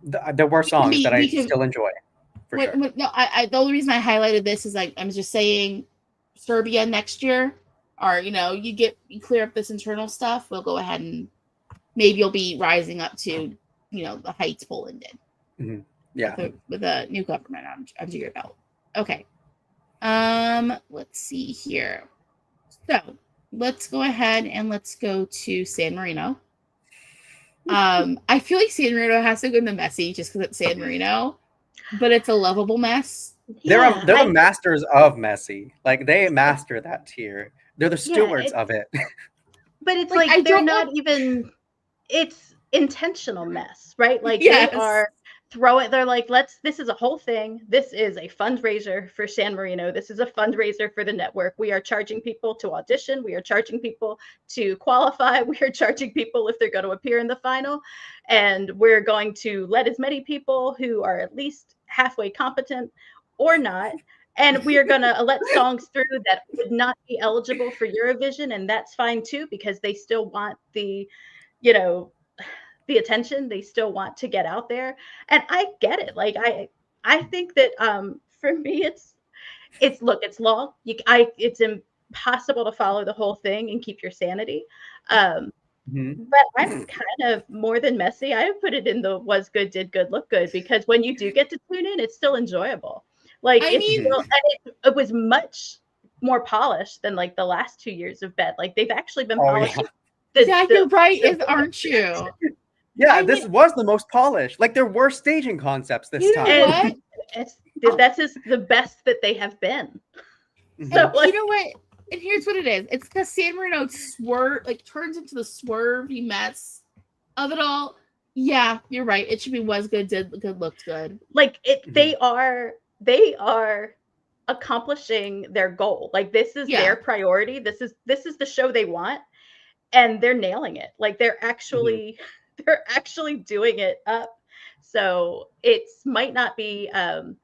There were songs that I still enjoy. For sure. No, the only reason I highlighted this is I'm just saying Serbia next year, or you clear up this internal stuff, we'll go ahead and maybe you'll be rising up to the heights Poland did. Yeah, with a new government under your belt. Okay. Let's see here. So let's go ahead and let's go to San Marino. I feel like San Marino has to go into messy just because it's San Marino, but it's a lovable mess. They're the masters of messy. Like they master that tier. They're the stewards of it. But it's like they're not even. It's intentional mess, right? Like they are throwing. They're like, this is a whole thing. This is a fundraiser for San Marino. This is a fundraiser for the network. We are charging people to audition. We are charging people to qualify. We are charging people if they're going to appear in the final. And we're going to let as many people who are at least halfway competent or not. And we are going to let songs through that would not be eligible for Eurovision. And that's fine too, because they still want the attention. They still want to get out there. And I get it. Like, I think that for me, it's long. It's impossible to follow the whole thing and keep your sanity. But I'm kind of more than messy. I put it in the was good, did good, look good, because when you do get to tune in, it's still enjoyable. Like it was much more polished than like the last 2 years of Bed. Like they've actually been polishing. You're right, aren't you? Yeah, this was the most polished. Like there were staging concepts this time. That's just the best that they have been. So you know what? And here's what it is. It's because San Marino turns into the swervy mess of it all. Yeah, you're right. It should be was good, did good, looked good. Like they are accomplishing their goal. Like this is their priority. This is the show they want, and they're nailing it. Like they're actually doing it up. So it might not be the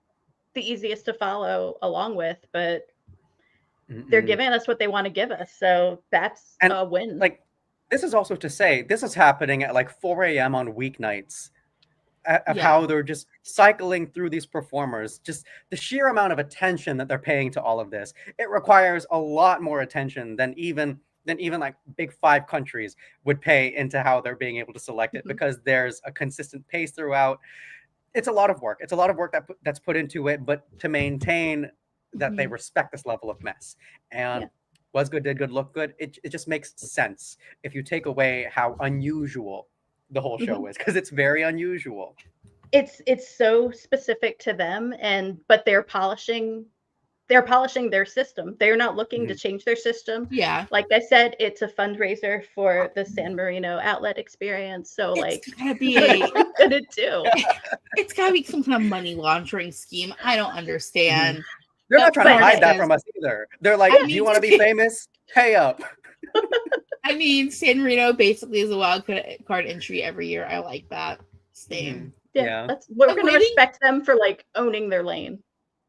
easiest to follow along with, but they're giving us what they want to give us. So that's a win. Like this is also to say this is happening at like 4 a.m. on weeknights. Of how they're just cycling through these performers, just the sheer amount of attention that they're paying to all of this. It requires a lot more attention than even like big 5 countries would pay into how they're being able to select it, because there's a consistent pace throughout. It's a lot of work. It's a lot of work that's put into it, but to maintain that they respect this level of mess. And was good, did good, look good. It just makes sense if you take away how unusual the whole show is, because it's very unusual. It's so specific to them, but they're polishing their system. They're not looking to change their system. Yeah. Like I said, it's a fundraiser for the San Marino outlet experience. So it's gotta be it's gotta be some kind of money laundering scheme. I don't understand. They're not trying to hide that from us either. They're like, do you want to be famous? Pay up. I mean, San Marino basically is a wild card entry every year. I like that. Same. Yeah. We're going to respect them for like owning their lane.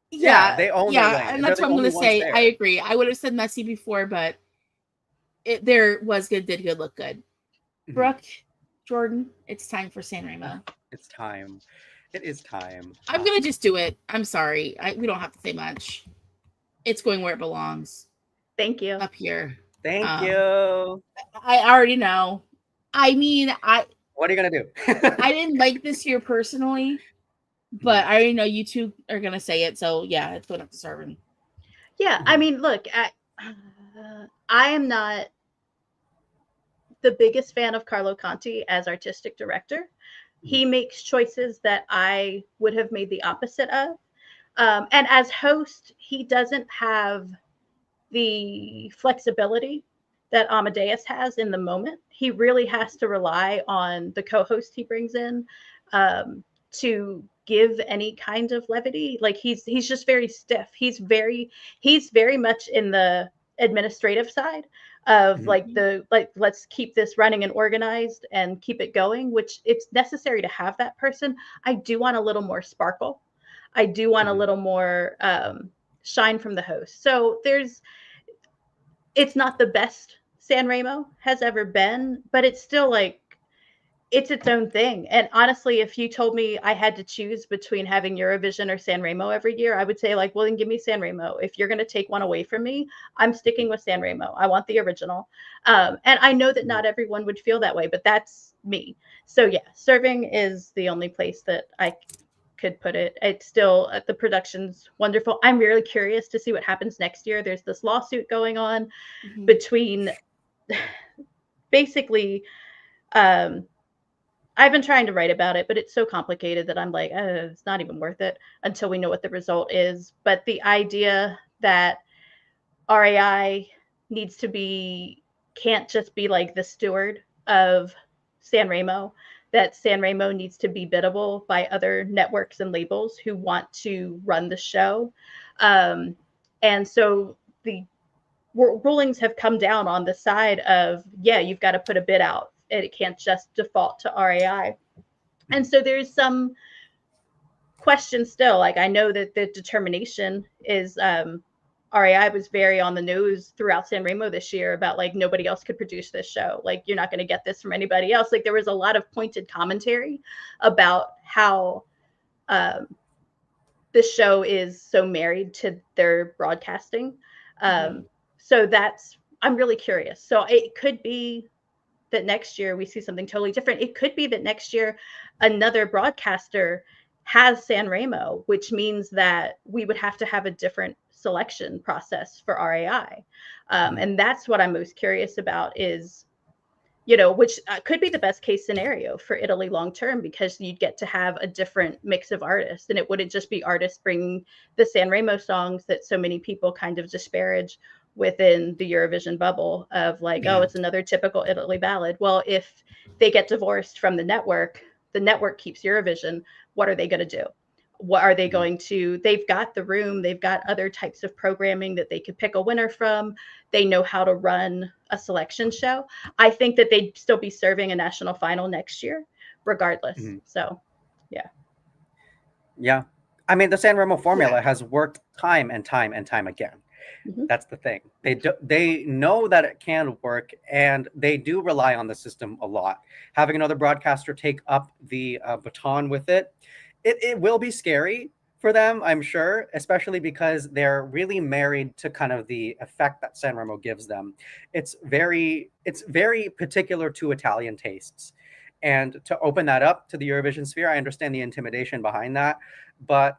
Yeah, they own their lane. And that's what I'm going to say. I agree. I would have said messy before, but there was good, did good, look good. Brooke, Jordan, it's time for San Remo. It's time. It is time. I'm going to just do it. I'm sorry. We don't have to say much. It's going where it belongs. Thank you. Up here. Thank you. I already know. I mean, what are you going to do? I didn't like this year personally, but I already know you two are going to say it. So, yeah, it's going up to Sarvin. Yeah, I mean, look, I am not the biggest fan of Carlo Conti as artistic director. He makes choices that I would have made the opposite of. And as host, he doesn't have the flexibility that Amadeus has in the moment. He really has to rely on the co-host he brings in to give any kind of levity. Like he's just very stiff. He's very much in the administrative side. of let's keep this running and organized and keep it going, which it's necessary to have that person. I do want a little more sparkle. I do want a little more shine from the host. So it's not the best Sanremo has ever been, but it's still like, it's its own thing. And honestly, if you told me I had to choose between having Eurovision or Sanremo every year, I would say like, well, then give me Sanremo. If you're going to take one away from me, I'm sticking with Sanremo. I want the original. And I know that not everyone would feel that way, but that's me. So yeah, serving is the only place that I could put it. It's still, the production's wonderful. I'm really curious to see what happens next year. There's this lawsuit going on between basically, I've been trying to write about it, but it's so complicated that I'm like, it's not even worth it until we know what the result is. But the idea that RAI can't just be like the steward of Sanremo, that Sanremo needs to be biddable by other networks and labels who want to run the show. And so the rulings have come down on the side of, yeah, you've got to put a bid out. It can't just default to RAI. And so there's some question still. Like, I know that the determination is RAI was very on the nose throughout Sanremo this year about like, nobody else could produce this show. Like, you're not going to get this from anybody else. Like, there was a lot of pointed commentary about how this show is so married to their broadcasting. So I'm really curious. So it could be that next year we see something totally different. It could be that next year another broadcaster has Sanremo, which means that we would have to have a different selection process for RAI. And that's what I'm most curious about is, which could be the best case scenario for Italy long-term, because you'd get to have a different mix of artists, and it wouldn't just be artists bringing the Sanremo songs that so many people kind of disparage within the Eurovision bubble of like, oh, it's another typical Italy ballad. Well, if they get divorced from the network keeps Eurovision. What are they going to do? What are they going to, they've got the room, they've got other types of programming that they could pick a winner from. They know how to run a selection show. I think that they'd still be serving a national final next year, regardless. So, yeah. Yeah. I mean, the Sanremo formula has worked time and time and time again. That's the thing. They know that it can work, and they do rely on the system a lot. Having another broadcaster take up the baton with it will be scary for them, I'm sure, especially because they're really married to kind of the effect that Sanremo gives them. It's very particular to Italian tastes. And to open that up to the Eurovision sphere, I understand the intimidation behind that, but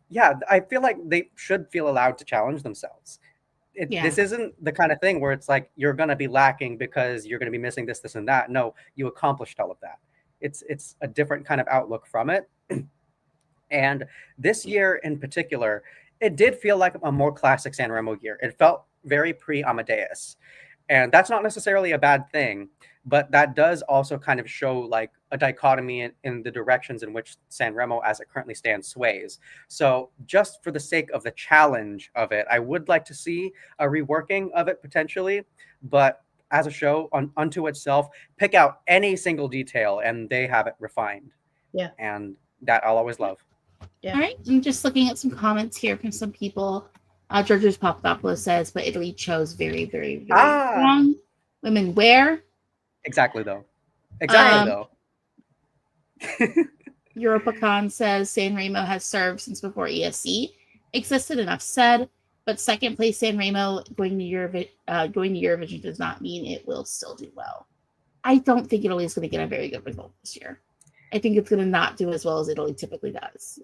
yeah, I feel like they should feel allowed to challenge themselves. This isn't the kind of thing where it's like you're going to be lacking because you're going to be missing this, and that. No, you accomplished all of that. It's a different kind of outlook from it. And this year in particular, it did feel like a more classic Sanremo year. It felt very pre-Amadeus. And that's not necessarily a bad thing, but that does also kind of show like a dichotomy in the directions in which Sanremo, as it currently stands, sways. So just for the sake of the challenge of it, I would like to see a reworking of it potentially, but as a show unto itself, pick out any single detail and they have it refined. Yeah. And that I'll always love. Yeah. All right. I'm just looking at some comments here from some people. Georgios Papadopoulos says, but Italy chose very, very, very strong women. Where? Exactly, though. EuropaCon says Sanremo has served since before ESC existed. Enough said. But second place Sanremo going to Eurovision does not mean it will still do well. I don't think Italy is going to get a very good result this year. I think it's going to not do as well as Italy typically does.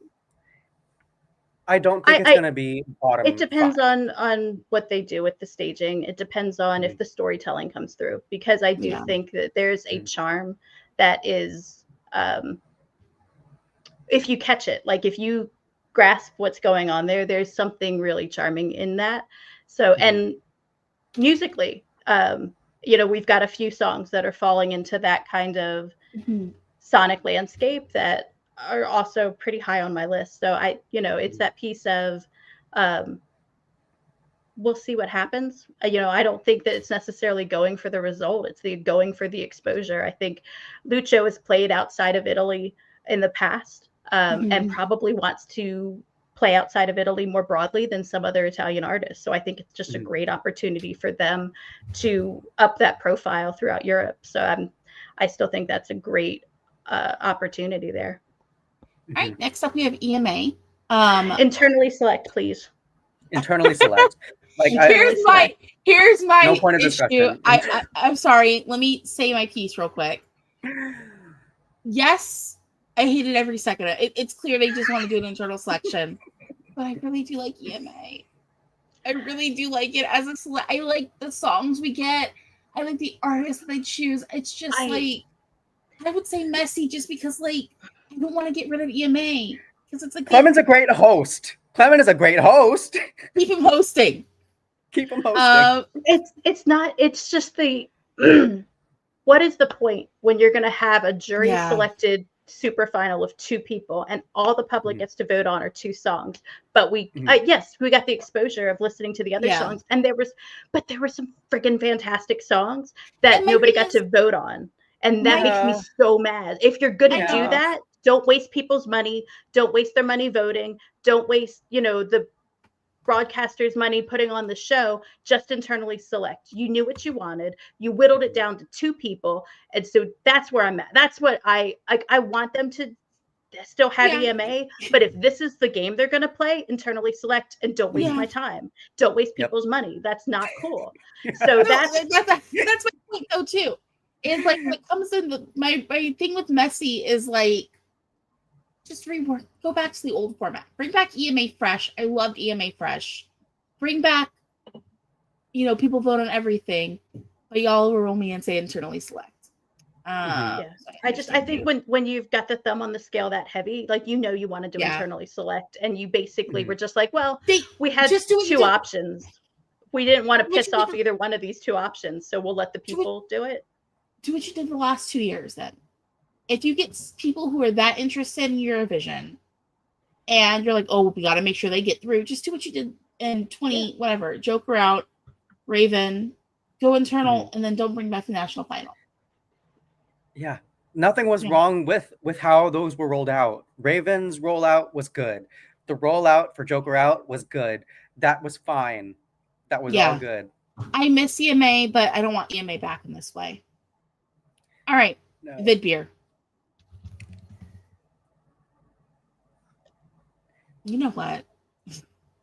I don't think it's going to be bottom. It depends on what they do with the staging. It depends on if the storytelling comes through, because I do think that there's a charm that is, if you catch it, like if you grasp what's going on there's something really charming in that. So, and musically, we've got a few songs that are falling into that kind of sonic landscape that are also pretty high on my list. So it's that piece of we'll see what happens. I don't think that it's necessarily going for the result. It's going for the exposure. I think Lucio has played outside of Italy in the past, and probably wants to play outside of Italy more broadly than some other Italian artists. So I think it's just a great opportunity for them to up that profile throughout Europe. So I still think that's a great opportunity there. All right, next up we have EMA. Internally select, please. Internally select. Like here's my no point of issue. discussion. I'm sorry. Let me say my piece real quick. Yes, I hated every second of it. It's clear they just want to do an internal selection, but I really do like EMA. I really do like it as I like the songs we get. I like the artists that they choose. It's just I would say messy just because I don't want to get rid of EMA because it's Clement's a great host. Clement is a great host. Keep him hosting. Keep him hosting. It's not. It's just the. What is the point when you're going to have a jury selected super final of 2 people and all the public gets to vote on are 2 songs? But we yes, we got the exposure of listening to the other songs, and there was some freaking fantastic songs that nobody got to vote on, and that makes me so mad. If you're going to do that, don't waste people's money. Don't waste their money voting. Don't waste, the broadcasters' money putting on the show. Just internally select. You knew what you wanted. You whittled it down to 2 people. And so that's where I'm at. That's what I want them to still have EMA. But if this is the game they're going to play, internally select and don't waste my time. Don't waste people's money. That's not cool. So that's my point though too. Is when it comes in my thing with messy is just rework. Go back to the old format. Bring back EMA Fresh. I loved EMA Fresh. Bring back, people vote on everything, but y'all will roll me and say internally select. I think when you've got the thumb on the scale that heavy, you want to do internally select, and you basically were just we had just 2 options. We didn't want to piss off either one of these 2 options, so we'll let the people do it. Do what you did the last 2 years then. If you get people who are that interested in Eurovision and you're we got to make sure they get through, just do what you did in 20, whatever, Joker out, Raven, go internal, and then don't bring back the national final. Yeah. Nothing was wrong with how those were rolled out. Raven's rollout was good. The rollout for Joker out was good. That was fine. That was all good. I miss EMA, but I don't want EMA back in this way. All right. No. Vidbeer. You know what?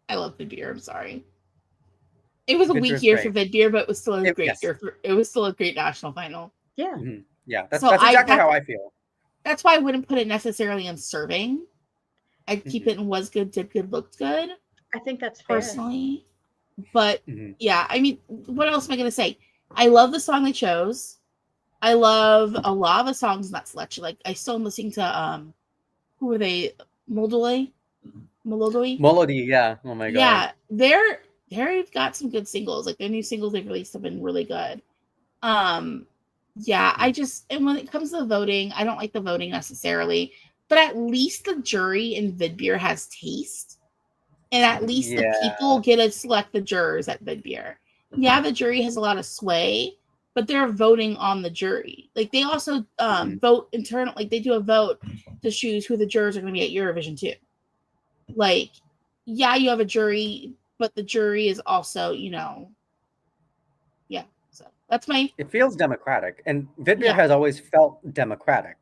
I love Vidbeer. I'm sorry. It was a weak year for Vidbeer, but it was still a great year. It was still a great national final. Yeah. Mm-hmm. Yeah, that's exactly how I feel. That's why I wouldn't put it necessarily in serving. I'd keep it in was good, did good, looked good. I think that's fair. Personally. But yeah, I mean, what else am I going to say? I love the song they chose. I love a lot of the songs in that selection. I still am listening to who were they? Melody, yeah. Oh my god. Yeah, they've got some good singles. Their new singles they've released have been really good. Yeah, and when it comes to voting, I don't like the voting necessarily, but at least the jury in Vidbeer has taste, and at least the people get to select the jurors at Vidbeer. Yeah, the jury has a lot of sway, but they're voting on the jury. They also vote internal. They do a vote to choose who the jurors are going to be at Eurovision too. Yeah, you have a jury, but the jury is also, yeah. So that's It feels democratic, and Vidbeer has always felt democratic.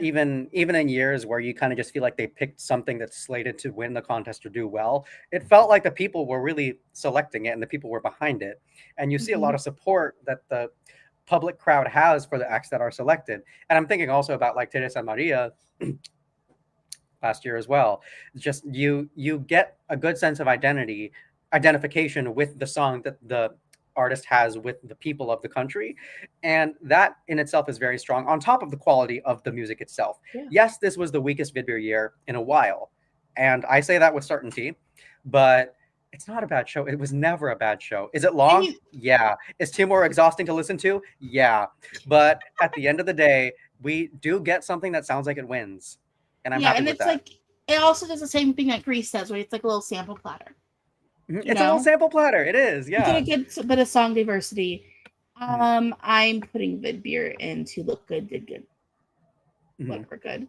Even in years where you kind of just feel like they picked something that's slated to win the contest or do well, it felt like the people were really selecting it and the people were behind it. And you see a lot of support that the public crowd has for the acts that are selected. And I'm thinking also about Teresa Maria last year as well. Just you get a good sense of identification with the song that the artist has with the people of the country, and that in itself is very strong on top of the quality of the music itself. Yes, this was the weakest Vidbeer year in a while, and I say that with certainty, but it's not a bad show. It was never a bad show. Is it long? Yeah. Is Timor exhausting to listen to? Yeah. But at the end of the day, we do get something that sounds like it wins, and I'm happy with that. It also does the same thing that Greece does, where it's a little sample platter. It's a little sample platter. It is, yeah. You get a bit of song diversity. I'm putting good beer in to look good, did good. Whatever, good.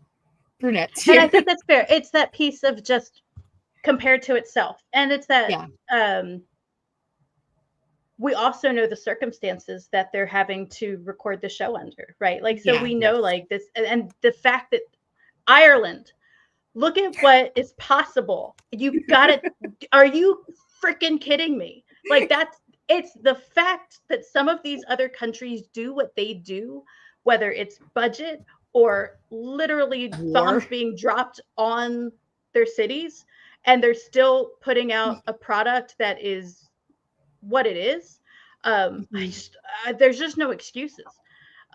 Brunettes. And I think that's fair. It's that piece of just compared to itself. And it's that we also know the circumstances that they're having to record the show under, right? Like, so we know like this, and the fact that Ireland, look at what is possible. You got it. Are you freaking kidding me? Like it's the fact that some of these other countries do what they do, whether it's budget or literally bombs being dropped on their cities, and they're still putting out a product that is what it is. There's just no excuses,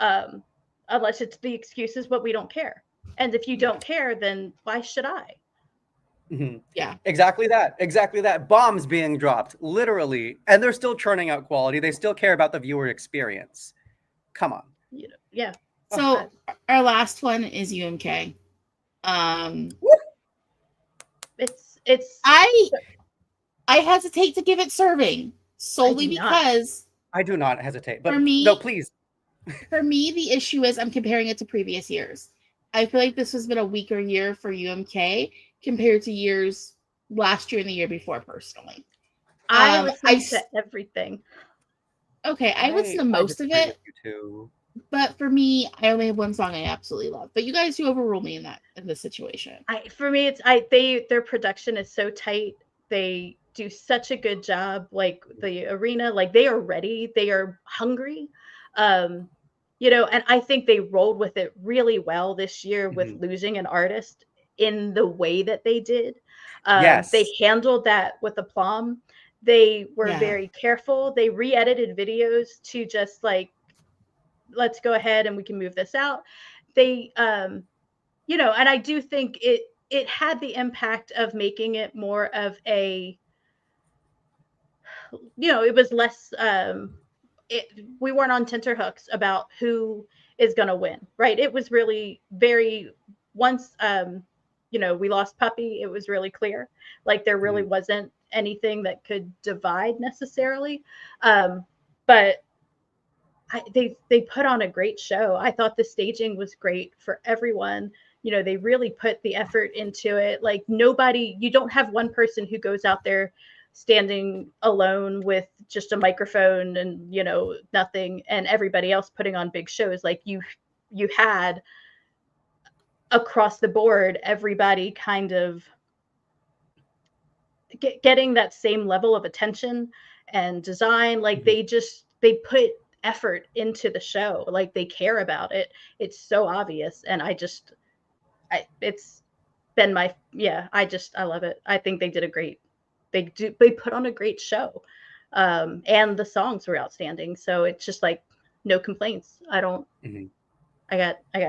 unless it's the excuses, but we don't care. And if you don't care, then why should I? Yeah, exactly that. Bombs being dropped, literally, and they're still churning out quality. They still care about the viewer experience. Come on. Yeah. So our last one is UMK. It's I hesitate to give it serving solely because I do not hesitate. But for me, no, please. For me, the issue is I'm comparing it to previous years. I feel like this has been a weaker year for UMK compared to years last year and the year before, personally. I listen to everything. Okay, I listen to most of it. But for me, I only have one song I absolutely love. But you guys do overrule me in this situation. For me, their production is so tight. They do such a good job. Like the arena, like they are ready. They are hungry. And I think they rolled with it really well this year with losing an artist in the way that they did. They handled that with aplomb. They were very careful. They re-edited videos to just like, let's go ahead and we can move this out. They, and I do think it had the impact of making it more of a, it was less, we weren't on tenterhooks about who is going to win, right? It was really very, once, we lost Puppy, it was really clear. Like there really wasn't anything that could divide necessarily. But they put on a great show. I thought the staging was great for everyone. They really put the effort into it. Like you don't have one person who goes out there standing alone with just a microphone and, nothing, and everybody else putting on big shows. Like you had across the board, everybody kind of getting that same level of attention and design. Like they put effort into the show. Like they care about it. It's so obvious. And it's been I love it. I think they did they put on a great show. And the songs were outstanding. So it's just like no complaints. I got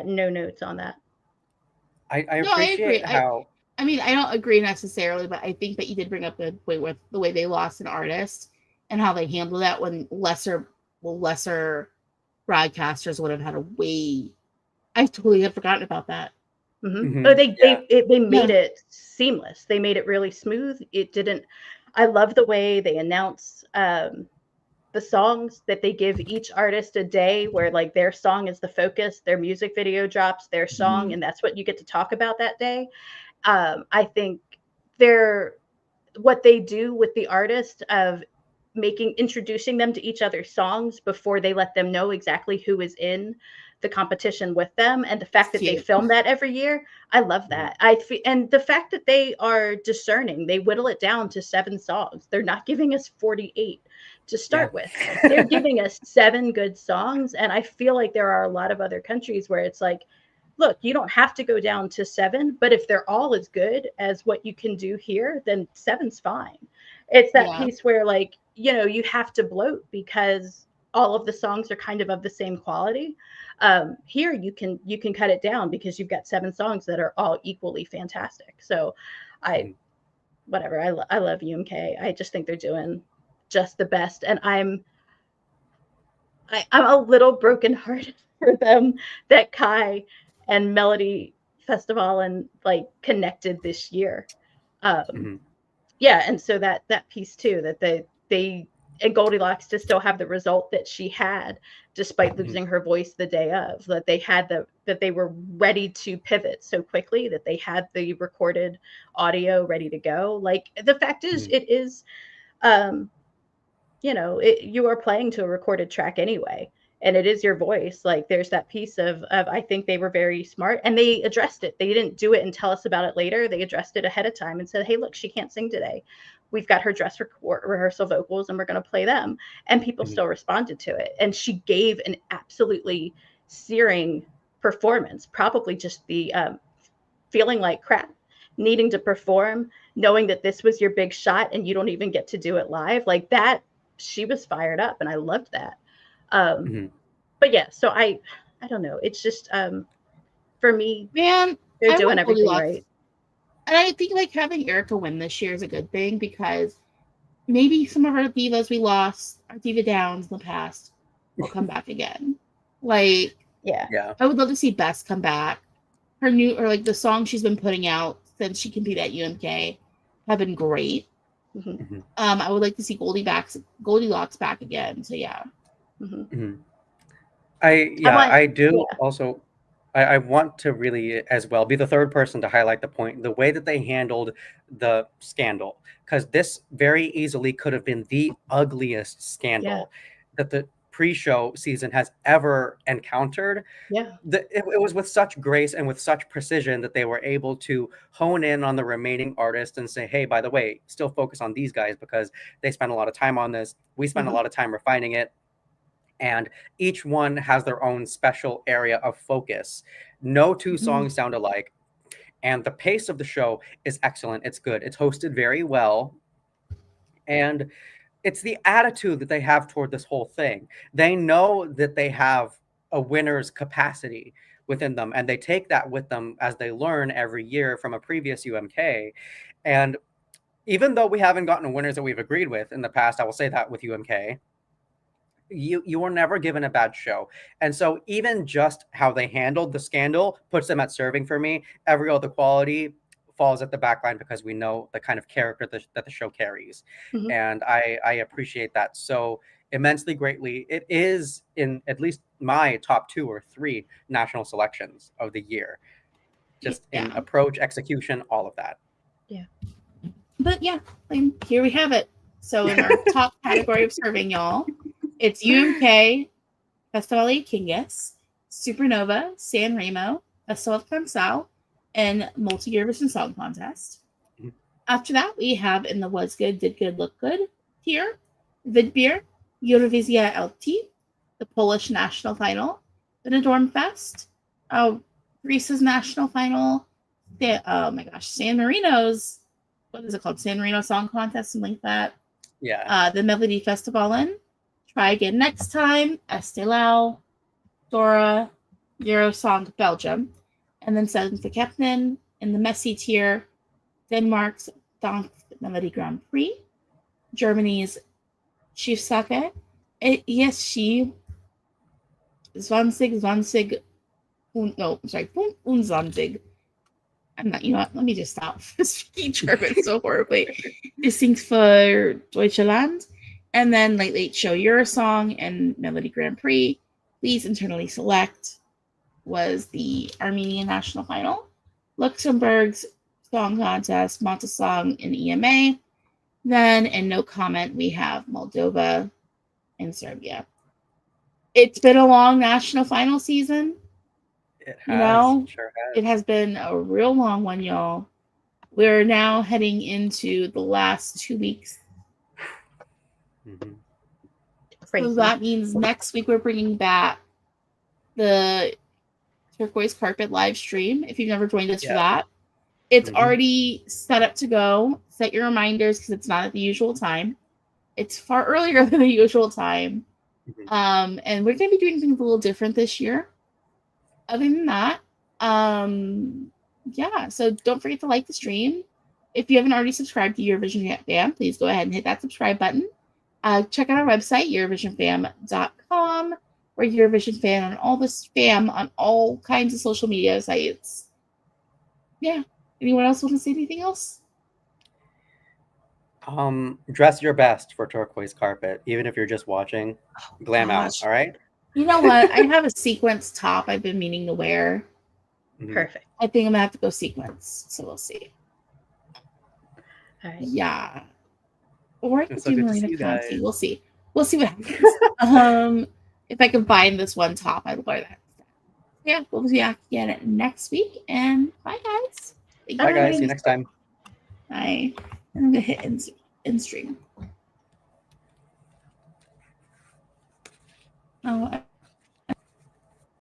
no notes on that. I appreciate how. I don't agree necessarily, but I think that you did bring up the way they lost an artist and how they handled that when lesser broadcasters would have had a way. I totally had forgotten about that. But they made it seamless. They made it really smooth. It didn't. I love the way they announce the songs, that they give each artist a day where like their song is the focus, their music video drops their song, and that's what you get to talk about that day. I think what they do with the artist of introducing them to each other's songs before they let them know exactly who is in the competition with them, and the fact that they film that every year, I love that. And the fact that they are discerning, they whittle it down to 7 songs. They're not giving us 48 to start with. They're giving us 7 good songs, and I feel like there are a lot of other countries where it's like, look, you don't have to go down to 7, but if they're all as good as what you can do here, then 7's fine. It's that piece where like, you have to bloat because all of the songs are kind of the same quality. Here you can cut it down because you've got 7 songs that are all equally fantastic. So I love UMK. I just think they're doing just the best. And I'm a little brokenhearted for them that Kai and Melodifestivalen like connected this year. yeah, and so that piece too, that they and Goldilocks to still have the result that she had, despite losing her voice the day of, that they had that they were ready to pivot so quickly, that they had the recorded audio ready to go. Like, the fact is, it is, you are playing to a recorded track anyway, and it is your voice. Like, there's that piece of I think they were very smart, and they addressed it. They didn't do it and tell us about it later. They addressed it ahead of time and said, hey, look, she can't sing today. We've got her dress rehearsal vocals and we're going to play them. And people still responded to it. And she gave an absolutely searing performance, probably just the feeling like crap, needing to perform, knowing that this was your big shot and you don't even get to do it live. Like that, she was fired up, and I loved that. But yeah, so I don't know. It's just for me, man, they're doing everything right. And I think like having Erica win this year is a good thing, because maybe some of our divas we lost, our diva downs in the past, will come back again. Like, yeah, I would love to see Bess come back. Her new, or like the songs she's been putting out since she competed at UMK have been great. I would like to see Goldilocks back again. So yeah. I do also. I want to really as well be the third person to highlight the way that they handled the scandal, because this very easily could have been the ugliest scandal that the pre-show season has ever encountered. It was with such grace and with such precision that they were able to hone in on the remaining artists and say, hey, by the way, still focus on these guys because they spent a lot of time on this. We spent a lot of time refining it. And each one has their own special area of focus. No two songs sound alike. And the pace of the show is excellent. It's good. It's hosted very well. And it's the attitude that they have toward this whole thing. They know that they have a winner's capacity within them, and they take that with them as they learn every year from a previous UMK. And even though we haven't gotten winners that we've agreed with in the past, I will say that with UMK, you were never given a bad show. And so even just how they handled the scandal puts them at serving for me. Every other quality falls at the back line because we know the kind of character that the show carries. And I appreciate that so immensely greatly. It is in at least my top 2 or 3 national selections of the year, just in approach, execution, all of that. But yeah, here we have it. So in our top category of serving, y'all, it's UMK, Festivali, Këngës, Supernova, San Remo, Festival of Kansal, and Multi-Eurovision Song Contest. After that, we have in the Was Good, Did Good, Look Good tier, Vidbeer, Eurovizija.LT, the Polish National Final, Benidorm Fest, Greece's National Final, San Marino's, what is it called? San Marino Song Contest, something like that. The Melodifestivalen, Try Again Next Time, Laul, Dora, Eurosong Belgium, and then seventh for Kepnin in the messy tier, Denmark's Dank Melody Grand Prix, Germany's Schiefsake, ESC, Zwanzig, Unzwanzig. I'm not, let me just stop speaking German so horribly. This thing's for Deutschland. And then Late Late Show Eurosong and Melody Grand Prix. Please internally select was the Armenian National Final. Luxembourg's Song Contest, Montesong and EMA. Then, in no comment, we have Moldova and Serbia. It's been a long national final season. It has. Sure has. It has been a real long one, y'all. We're now heading into the last 2 weeks. So that means next week we're bringing back the Turquoise Carpet live stream. If you've never joined us for that, it's already set up to go. Set your reminders because it's not at the usual time. It's far earlier than the usual time. And we're going to be doing things a little different this year. Other than that, so don't forget to like the stream. If you haven't already subscribed to Eurovision Fam, please go ahead and hit that subscribe button. Check out our website, EurovisionFam.com, or Eurovision Fan on all this spam on all kinds of social media sites. Yeah. Anyone else want to say anything else? Dress your best for turquoise carpet, even if you're just watching. Glam out, Gosh. all right? You know what? I have a sequence top I've been meaning to wear. Mhm. Perfect. I think I'm gonna have to go sequence, so we'll see. All right. Yeah. Or I could It's so do good to Marina see you Conti. guys. We'll see. We'll see what happens. If I can find this one top, I'd wear that. Yeah, we'll be back again next week. And bye, guys. Thank Bye, you for guys. joining See you us. next time. Bye. I'm gonna hit end stream. Oh,